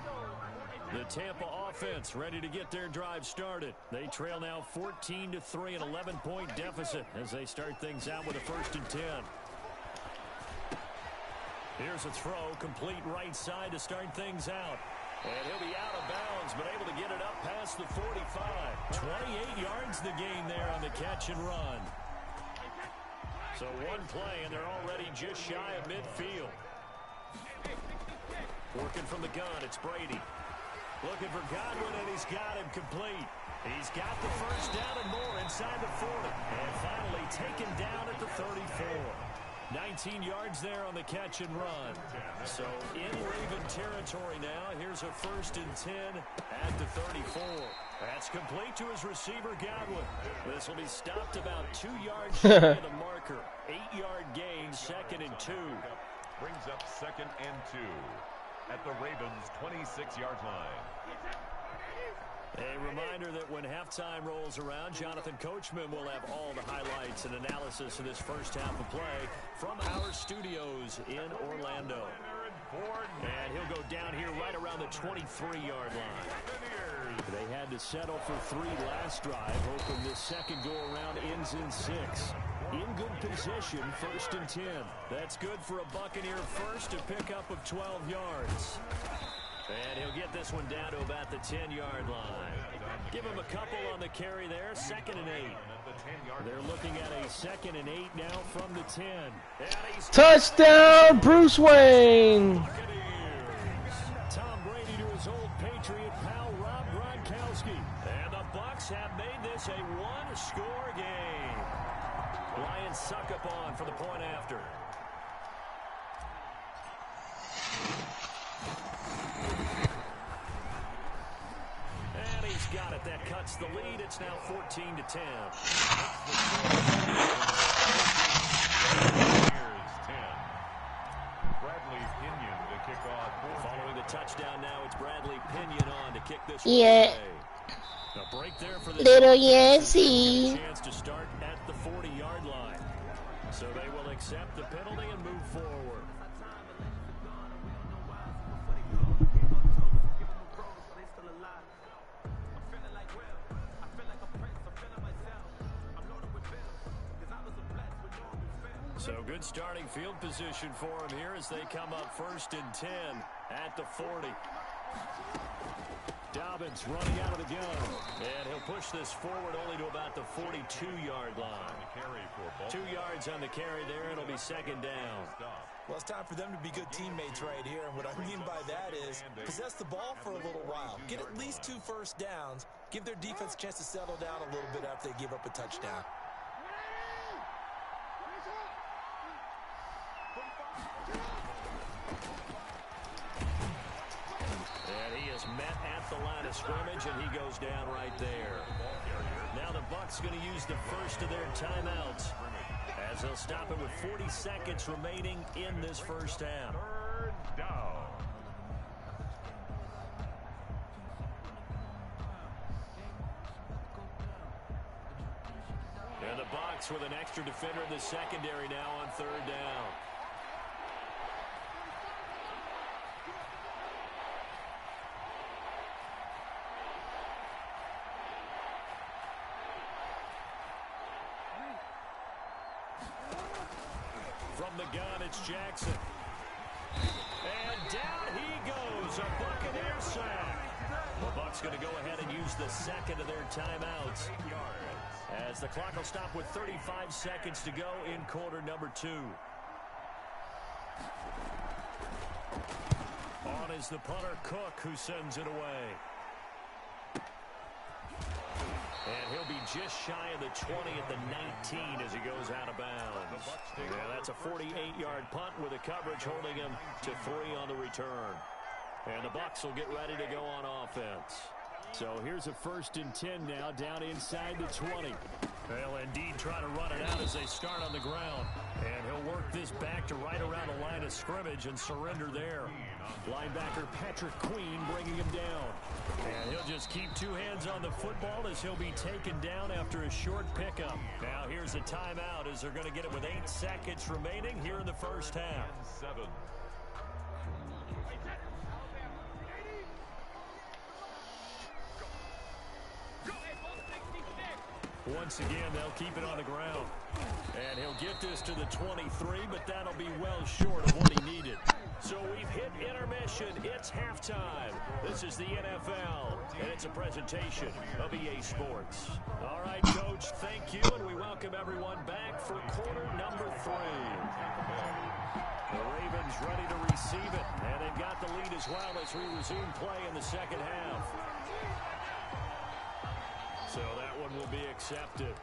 The Tampa offense ready to get their drive started. They trail now 14-3, an 11-point deficit as they start things out with a 1st and 10. Here's a throw, complete right side to start things out. And he'll be out of bounds, but able to get it up past the 45. 28 yards the gain there on the catch and run. So one play, and they're already just shy of midfield. Working from the gun, it's Brady. Looking for Godwin, and he's got him complete. He's got the first down and more inside the 40. And finally taken down at the 34. 19 yards there on the catch and run. So in Raven territory now. Here's a 1st and 10 at the 34. That's complete to his receiver, Godwin. This will be stopped about 2 yards shy of the marker. 8-yard gain, 2nd and 2. Brings up 2nd and 2 at the Ravens' 26-yard line. A reminder that when halftime rolls around, Jonathan Coachman will have all the highlights and analysis of this first half of play from our studios in Orlando. And he'll go down here right around the 23-yard line. They had to settle for 3 last drive, hoping this second go-around ends in 6. In good position, 1st and 10. That's good for a Buccaneer first, a pickup of 12 yards. And he'll get this one down to about the 10-yard line. Give him a couple on the carry there, 2nd and 8. They're looking at a 2nd and 8 now from the 10. Touchdown, Bruce Wayne. Tom Brady to his old Patriot pal, Rob Gronkowski. And the Bucs have made this a one-score game. Lions suck up on for the point after. And he's got it. That cuts the lead. It's now 14 to 10. Here's 10. Bradley Pinion to kick off. Following the touchdown now, it's Bradley Pinion on to kick this Yeah. one away. A break there for the Little Yancy. chance to start at the 40-yard line. So they will accept the penalty and move forward. So good starting field position for him here as they come up 1st and 10 at the 40. Dobbins running out of the gun. And he'll push this forward only to about the 42-yard line. 2 yards on the carry there. It'll be 2nd down. Well, it's time for them to be good teammates right here. And what I mean by that is possess the ball for a little while. Get at least 2 first downs. Give their defense a chance to settle down a little bit after they give up a touchdown. And he is met at the line of scrimmage, and he goes down right there. Now the Bucs going to use the first of their timeouts as they'll stop it with 40 seconds remaining in this first half. 3rd down. And the Bucs with an extra defender in the secondary now on 3rd down. From the gun, it's Jackson. And down he goes, a Buccaneer sack. The Bucs going to go ahead and use the second of their timeouts as the clock will stop with 35 seconds to go in quarter number 2. On is the punter, Cook, who sends it away. And he'll be just shy of the 20 at the 19 as he goes out of bounds. Yeah, that's a 48-yard punt with the coverage holding him to 3 on the return. And the Bucs will get ready to go on offense. So here's a 1st and 10 now down inside the 20. They'll indeed try to run it out as they start on the ground. And he'll work this back to right around the line of scrimmage and surrender there. Linebacker Patrick Queen bringing him down. And he'll just keep 2 hands on the football as he'll be taken down after a short pickup. Now here's a timeout as they're going to get it with 8 seconds remaining here in the first half. 7. Once again, they'll keep it on the ground. And he'll get this to the 23, but that'll be well short of what he needed. So we've hit intermission. It's halftime. This is the NFL, and it's a presentation of EA Sports. All right, Coach, thank you, and we welcome everyone back for quarter number 3. The Ravens ready to receive it, and they've got the lead as well as we resume play in the second half. So that one will be accepted.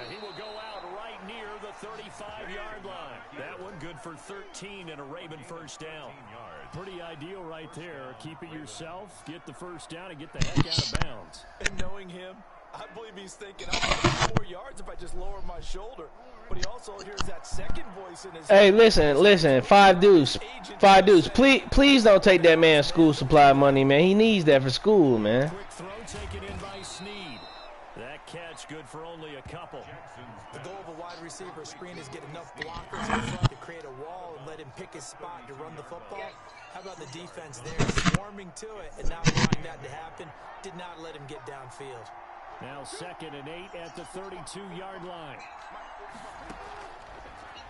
He will go out right near the 35-yard line. That one good for 13 and a Raven first down. Pretty ideal right there. Keep it yourself, get the first down, and get the heck out of bounds. And knowing him, I believe he's thinking, I'll get 4 yards if I just lower my shoulder. But he also hears that second voice in his Hey, head. listen, five dudes, please don't take that man's school supply money, man. He needs that for school, man. Quick throw taken in by Snead. That catch good for only a couple. The goal of a wide receiver screen is get enough blockers in front to create a wall and let him pick his spot to run the football. How about the defense there, swarming to it and not allowing that to happen? Did not let him get downfield. Now 2nd and 8 at the 32-yard line.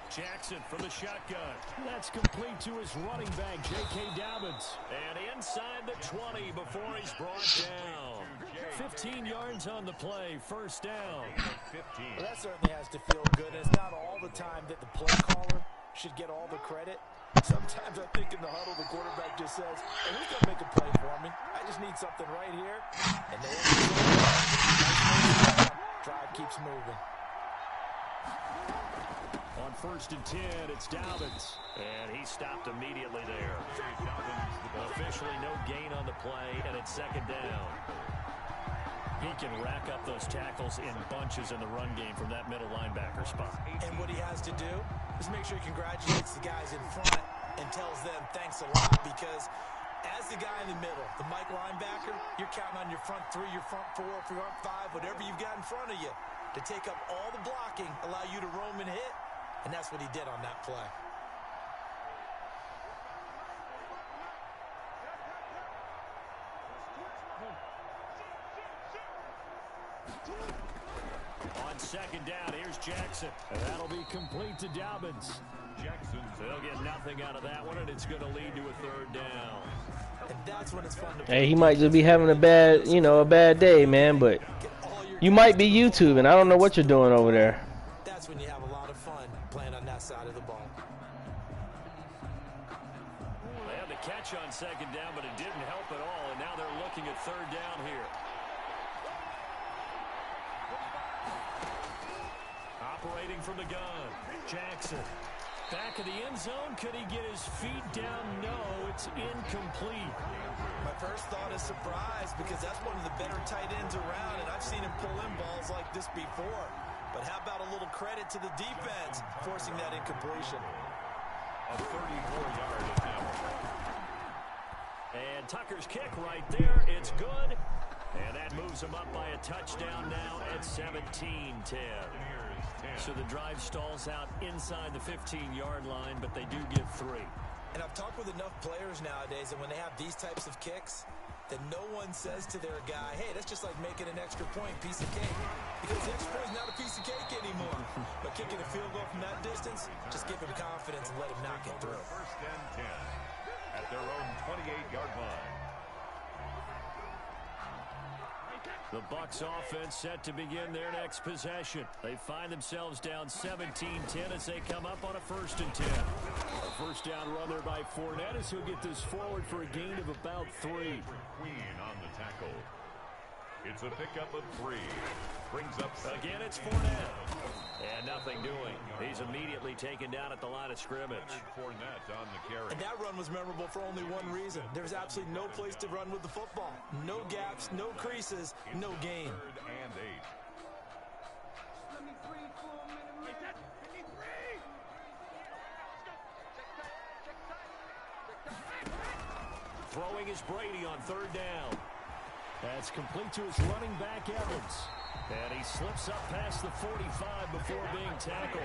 Jackson from the shotgun. That's complete to his running back, J.K. Dobbins. And inside the 20 before he's brought down. 15 yards on the play, first down. Well, that certainly has to feel good. It's not all the time that the play caller should get all the credit. Sometimes I think in the huddle, the quarterback just says, hey, who's going to make a play for me? I just need something right here. And they drive keeps moving. On 1st and 10, it's Dobbins. And he stopped immediately there. Officially no gain on the play, and it's 2nd down. He can rack up those tackles in bunches in the run game from that middle linebacker spot. And what he has to do is make sure he congratulates the guys in front and tells them thanks a lot, because as the guy in the middle, the Mike linebacker, you're counting on your front 3, your front 4, your front 5, whatever you've got in front of you to take up all the blocking, allow you to roam and hit, and that's what he did on that play. On 2nd down, here's Jackson. And that'll be complete to Dobbins. They'll get nothing out of that one, and it's going to lead to a 3rd down. And that's when it's fun to Hey, he might just be having a bad day, man, but you might be YouTubing. I don't know what you're doing over there. That's when you have a lot of fun playing on that side of the ball. They had the catch on 2nd down, but it didn't help at all, and now they're looking at 3rd down here. Operating from the gun, Jackson. Back of the end zone, could he get his feet down? No, it's incomplete. My first thought is surprise, because that's one of the better tight ends around, and I've seen him pull in balls like this before. But how about a little credit to the defense forcing that incompletion? A 34-yard attempt. And Tucker's kick right there, it's good. And that moves him up by a touchdown now at 17-10. So the drive stalls out inside the 15-yard line, but they do get 3. And I've talked with enough players nowadays, and when they have these types of kicks, that no one says to their guy, hey, that's just like making an extra point, piece of cake. Because the extra point is not a piece of cake anymore. But kicking a field goal from that distance, just give him confidence and let him knock it through. 1st and 10 at their own 28-yard line. The Bucs offense set to begin their next possession. They find themselves down 17-10 as they come up on a 1st and 10. A first down run there by Fournette as he'll get this forward for a gain of about 3. Queen on the tackle. It's a pickup of 3. Brings up Again, it's Fournette. And nothing doing. He's immediately taken down at the line of scrimmage. Fournette on the carry. And that run was memorable for only one reason. There's absolutely no place to run with the football. No gaps, no creases, no gain. 3rd and 8. Throwing is Brady on 3rd down. That's complete to his running back, Evans. And he slips up past the 45 before being tackled.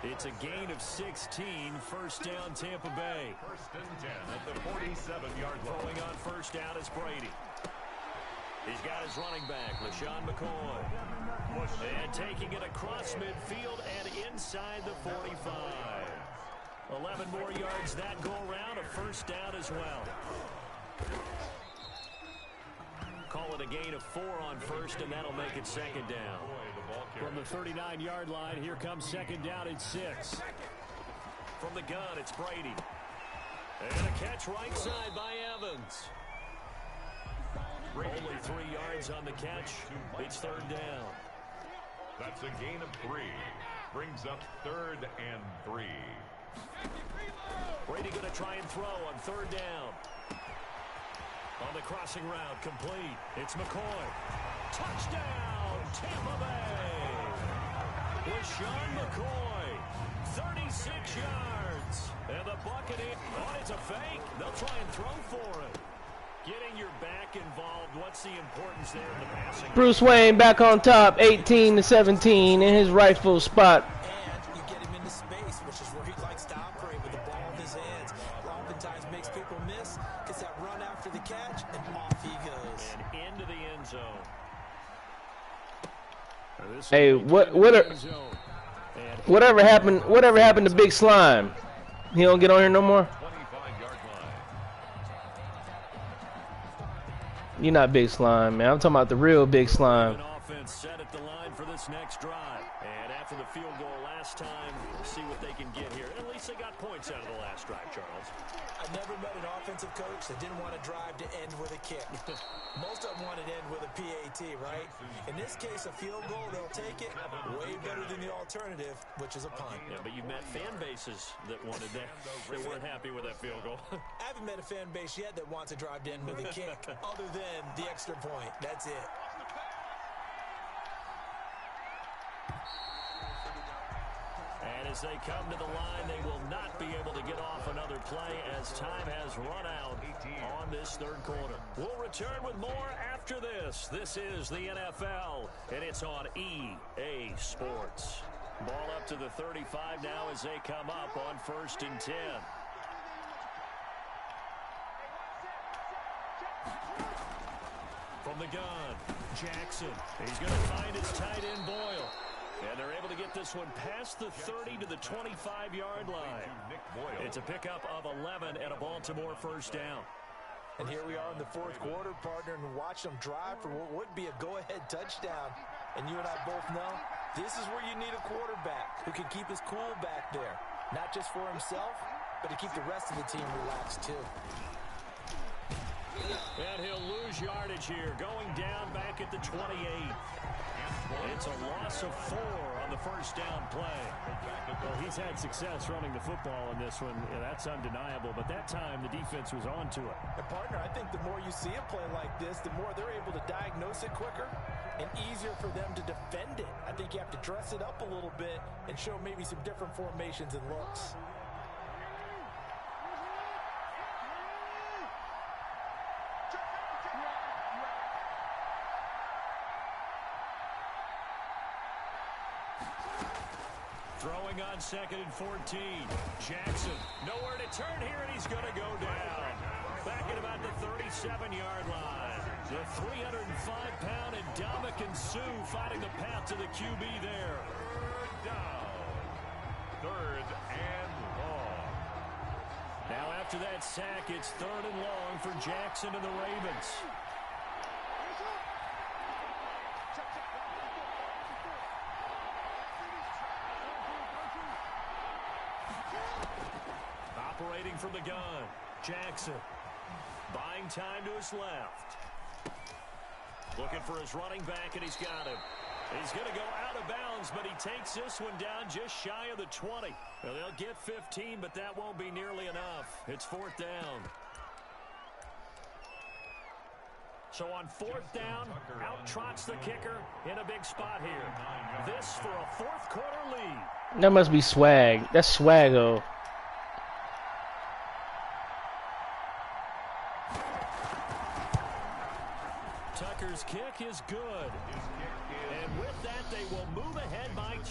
It's a gain of 16, first down Tampa Bay. First and 10 at the 47-yard line. Throwing on first down is Brady. He's got his running back, LaShawn McCoy. And taking it across midfield and inside the 45. 11 more yards that go around, a first down as well. Call it a gain of 4 on first, and that'll make it second down. From the 39-yard line, here comes second down and 6. From the gun, it's Brady. And a catch right side by Evans. Only 3 yards on the catch. It's third down. That's a gain of 3. Brings up 3rd and 3. Brady going to try and throw on third down. On the crossing route, complete. It's McCoy. Touchdown, Tampa Bay. LaShawn McCoy, 36 yards. And the Buccaneers, oh, it's a fake. They'll try and throw for it. Getting your back involved, what's the importance there in the passing? Bruce Wayne back on top, 18-17 in his rightful spot. And you get him into space, which is where he likes to operate with the ball in his hands. Oftentimes makes people miss, gets that run after the catch, and off he goes. And into the end zone. Hey, whatever happened to Big Slime? He don't get on here no more? 25-yard line. You're not Big Slime, man. I'm talking about the real Big Slime. An offense set at the line for this next drive. And after the field goal last time, we'll see what they can get here. At least they got points out of the last drive, Charles. I never met an offensive coach that didn't want to drive to end with a kick. Most of them want to end with a PAT, right? In this case, a field goal, they'll take it. Way better than the alternative, which is a punt. Yeah, but you've met fan bases that wanted that. They weren't happy with that field goal. I haven't met a fan base yet that wants to drive to end with a kick, other than the extra point. That's it. And as they come to the line, they will not be able to get off another play as time has run out on this third quarter. We'll return with more after this. This is the NFL, and it's on EA Sports. Ball up to the 35 now as they come up on 1st and 10. From the gun, Jackson. He's going to find his tight end Boyle. And they're able to get this one past the 30 to the 25-yard line. It's a pickup of 11 and a Baltimore first down. And here we are in the fourth quarter, partner, and watch them drive for what would be a go-ahead touchdown. And you and I both know this is where you need a quarterback who can keep his cool back there. Not just for himself, but to keep the rest of the team relaxed too. And he'll lose yardage here, going down back at the 28. It's a loss of 4 on the first down play. Well, he's had success running the football in this one. Yeah, that's undeniable. But that time, the defense was on to it. And partner, I think the more you see a play like this, the more they're able to diagnose it quicker and easier for them to defend it. I think you have to dress it up a little bit and show maybe some different formations and looks. Throwing on 2nd and 14. Jackson, nowhere to turn here, and he's going to go down. Back at about the 37-yard line. The 305-pound Ndamukong Suh finding the path to the QB there. Third down. 3rd and long. Now after that sack, it's 3rd and long for Jackson and the Ravens. Operating from the gun, Jackson. Buying time to his left. Looking for his running back, and he's got him. He's going to go out of bounds, but he takes this one down just shy of the 20. Well, they'll get 15, but that won't be nearly enough. It's 4th down. So on 4th down, out trots the kicker in a big spot here. This for a 4th quarter lead. That must be swag. That's swaggo. To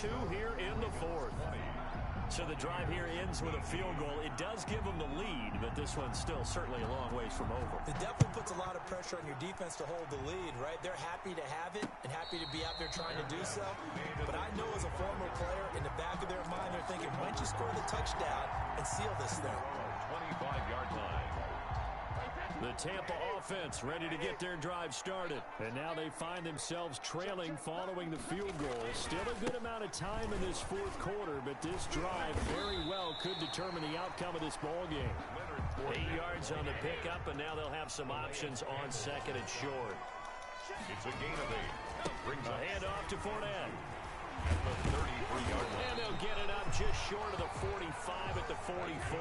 2 here in the fourth. So the drive here ends with a field goal. It does give them the lead, but this one's still certainly a long ways from over. It definitely puts a lot of pressure on your defense to hold the lead, right? They're happy to have it and happy to be out there trying to do so. But I know as a former player, in the back of their mind, they're thinking, why don't you score the touchdown and seal this thing? 25-yard line. The Tampa offense ready to get their drive started. And now they find themselves trailing following the field goal. Still a good amount of time in this fourth quarter, but this drive very well could determine the outcome of this ball game. 8 yards on the pickup, and now they'll have some options on second and short. It's a gain of 8. Brings A handoff to Fournette. at the 33-yard line. And they'll get it up just short of the 45 at the 44.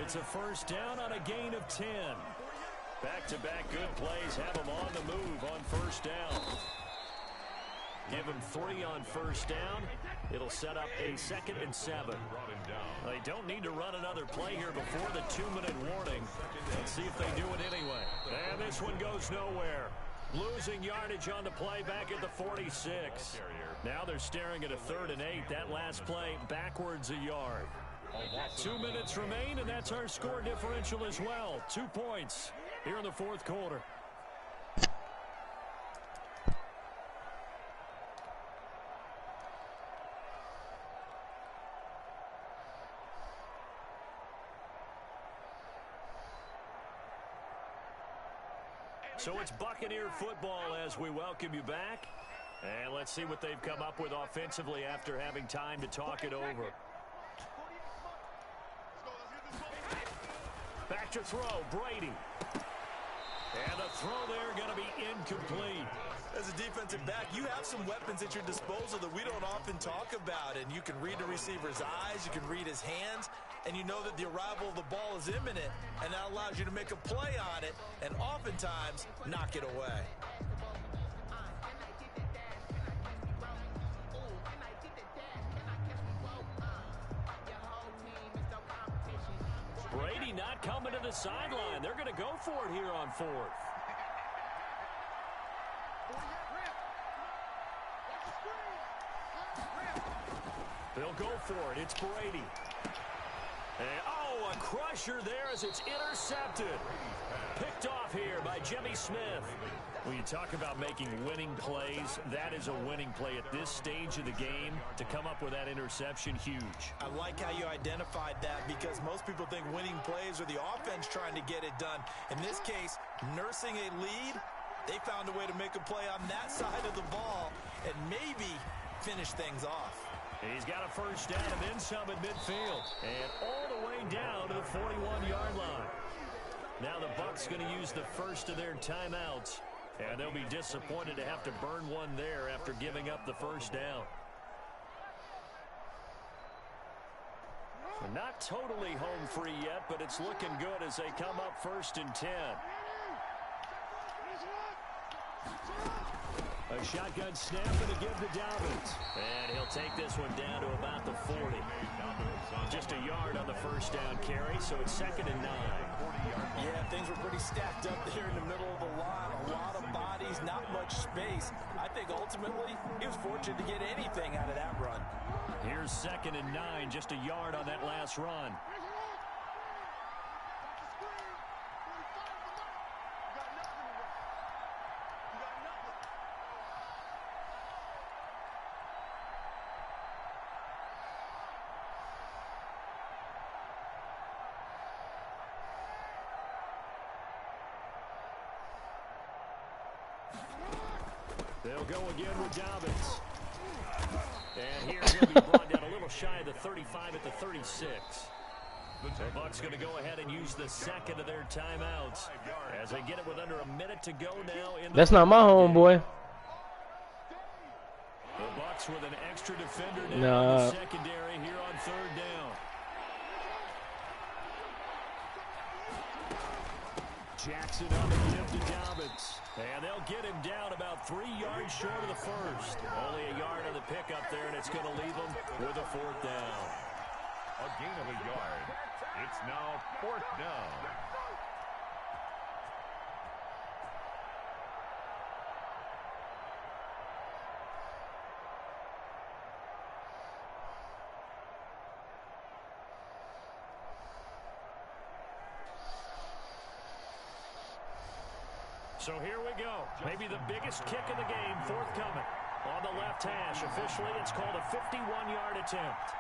It's a first down on a gain of 10. Back-to-back good plays have them on the move on first down. Give them 3 on first down. It'll set up a 2nd and 7. They don't need to run another play here before the 2-minute warning. Let's see if they do it anyway. And this one goes nowhere. Losing yardage on the play back at the 46. Now they're staring at a 3rd and 8. That last play backwards a yard. 2 minutes remain, and that's our score differential as well. 2 points here in the fourth quarter. So it's Buccaneer football as we welcome you back. And let's see what they've come up with offensively after having time to talk it over. Back to throw, Brady. And the throw there going to be incomplete. As a defensive back, you have some weapons at your disposal that we don't often talk about. And you can read the receiver's eyes, you can read his hands, and you know that the arrival of the ball is imminent, and that allows you to make a play on it and oftentimes knock it away. Brady not coming to the sideline. They're going to go for it here on 4th. They'll go for it. It's Brady. And, oh, a crusher there as it's intercepted. Picked off here by Jimmy Smith. When you talk about making winning plays, that is a winning play at this stage of the game. To come up with that interception, huge. I like how you identified that because most people think winning plays are the offense trying to get it done. In this case, nursing a lead, they found a way to make a play on that side of the ball and maybe finish things off. He's got a first down and then some at midfield. And all the way down to the 41-yard line. Now the Bucs going to use the first of their timeouts. And they'll be disappointed to have to burn one there after giving up the first down. They're not totally home free yet, but it's looking good as they come up 1st and 10. A shotgun snap and a give to Dobbins. And he'll take this one down to about the 40. Just a yard on the first down carry, so it's 2nd and 9. Yeah, things were pretty stacked up there in the middle of the line. A lot of bodies, not much space. I think ultimately he was fortunate to get anything out of that run. Here's 2nd and 9, just a yard on that last run. They'll go again with Dobbins. And here he'll be brought down a little shy of the 35 at the 36. The Bucs going to go ahead and use the 2nd of their timeouts as they get it with under a minute to go now. That's not my homeboy. The Bucs with an extra defender now in the secondary here on 3rd down. Jackson on the give to Dobbins. And they'll get him down about 3 yards short of the first. Only a yard on the pickup there, and it's going to leave them with a 4th down. A gain of a yard. It's now 4th down. So here we go. Maybe the biggest kick of the game forthcoming. On the left hash, officially it's called a 51-yard attempt.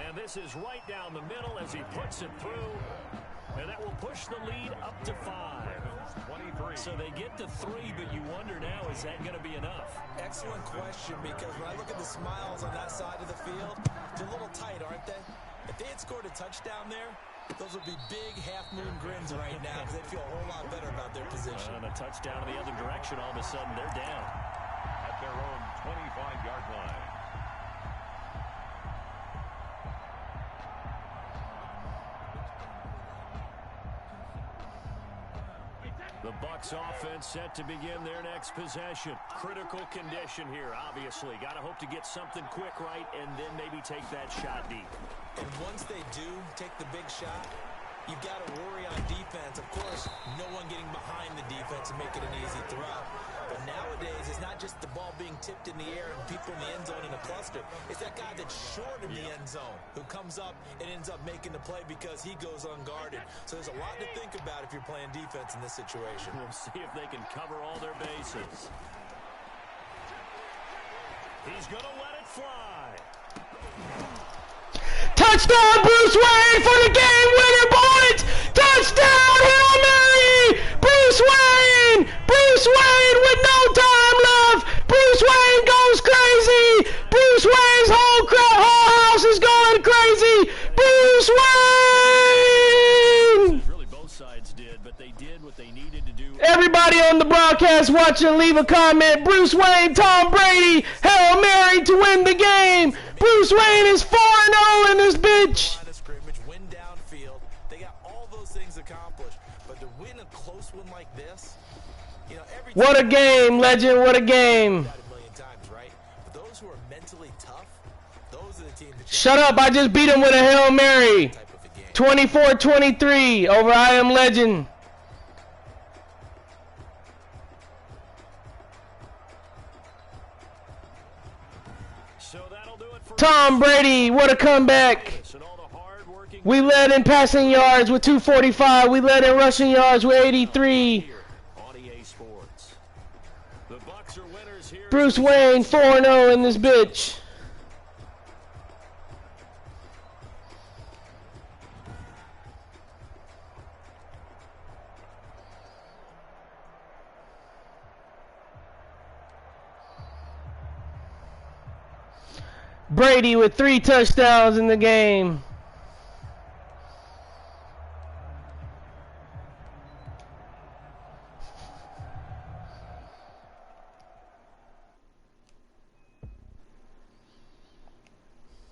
And this is right down the middle as he puts it through. And that will push the lead up to 5. 23. So they get to 3, but you wonder now, is that going to be enough? Excellent question, because when I look at the smiles on that side of the field, they're a little tight, aren't they? If they had scored a touchdown there, those would be big half-moon grins right now because they'd feel a whole lot better about their position. And a touchdown in the other direction, all of a sudden they're down. At their own 25-yard line. The Bucs offense set to begin their next possession. Critical condition here, obviously. Got to hope to get something quick right and then maybe take that shot deep. And once they do take the big shot, you've got to worry on defense. Of course, no one getting behind the defense and making an easy throw. But nowadays, it's not just the ball being tipped in the air and people in the end zone in a cluster. It's that guy that's short in the end zone who comes up and ends up making the play because he goes unguarded. So there's a lot to think about if you're playing defense in this situation. We'll see if they can cover all their bases. He's going to let it fly. Touchdown, Bruce Wayne for the game winner, boys! Touchdown, Hail Mary! Bruce Wayne! Bruce Wayne with no time left! Bruce Wayne goes crazy! Bruce Wayne's whole house is going crazy! Bruce Wayne! Really, both sides did, but they did what they needed to do. Everybody on the broadcast watching, leave a comment. Bruce Wayne, Tom Brady, Hail Mary to win the game. Bruce Wayne is 4-0 in this bitch. Win downfield. They got all those things accomplished, but to win a close one like this, you know, what a game, legend! What a game! Those who are mentally tough, those are the teams that shut up! I just beat him with a Hail Mary. 24-23 over I Am Legend. Tom Brady, what a comeback. We led in passing yards with 245. We led in rushing yards with 83. Bruce Wayne 4-0 in this bitch. Brady with 3 touchdowns in the game.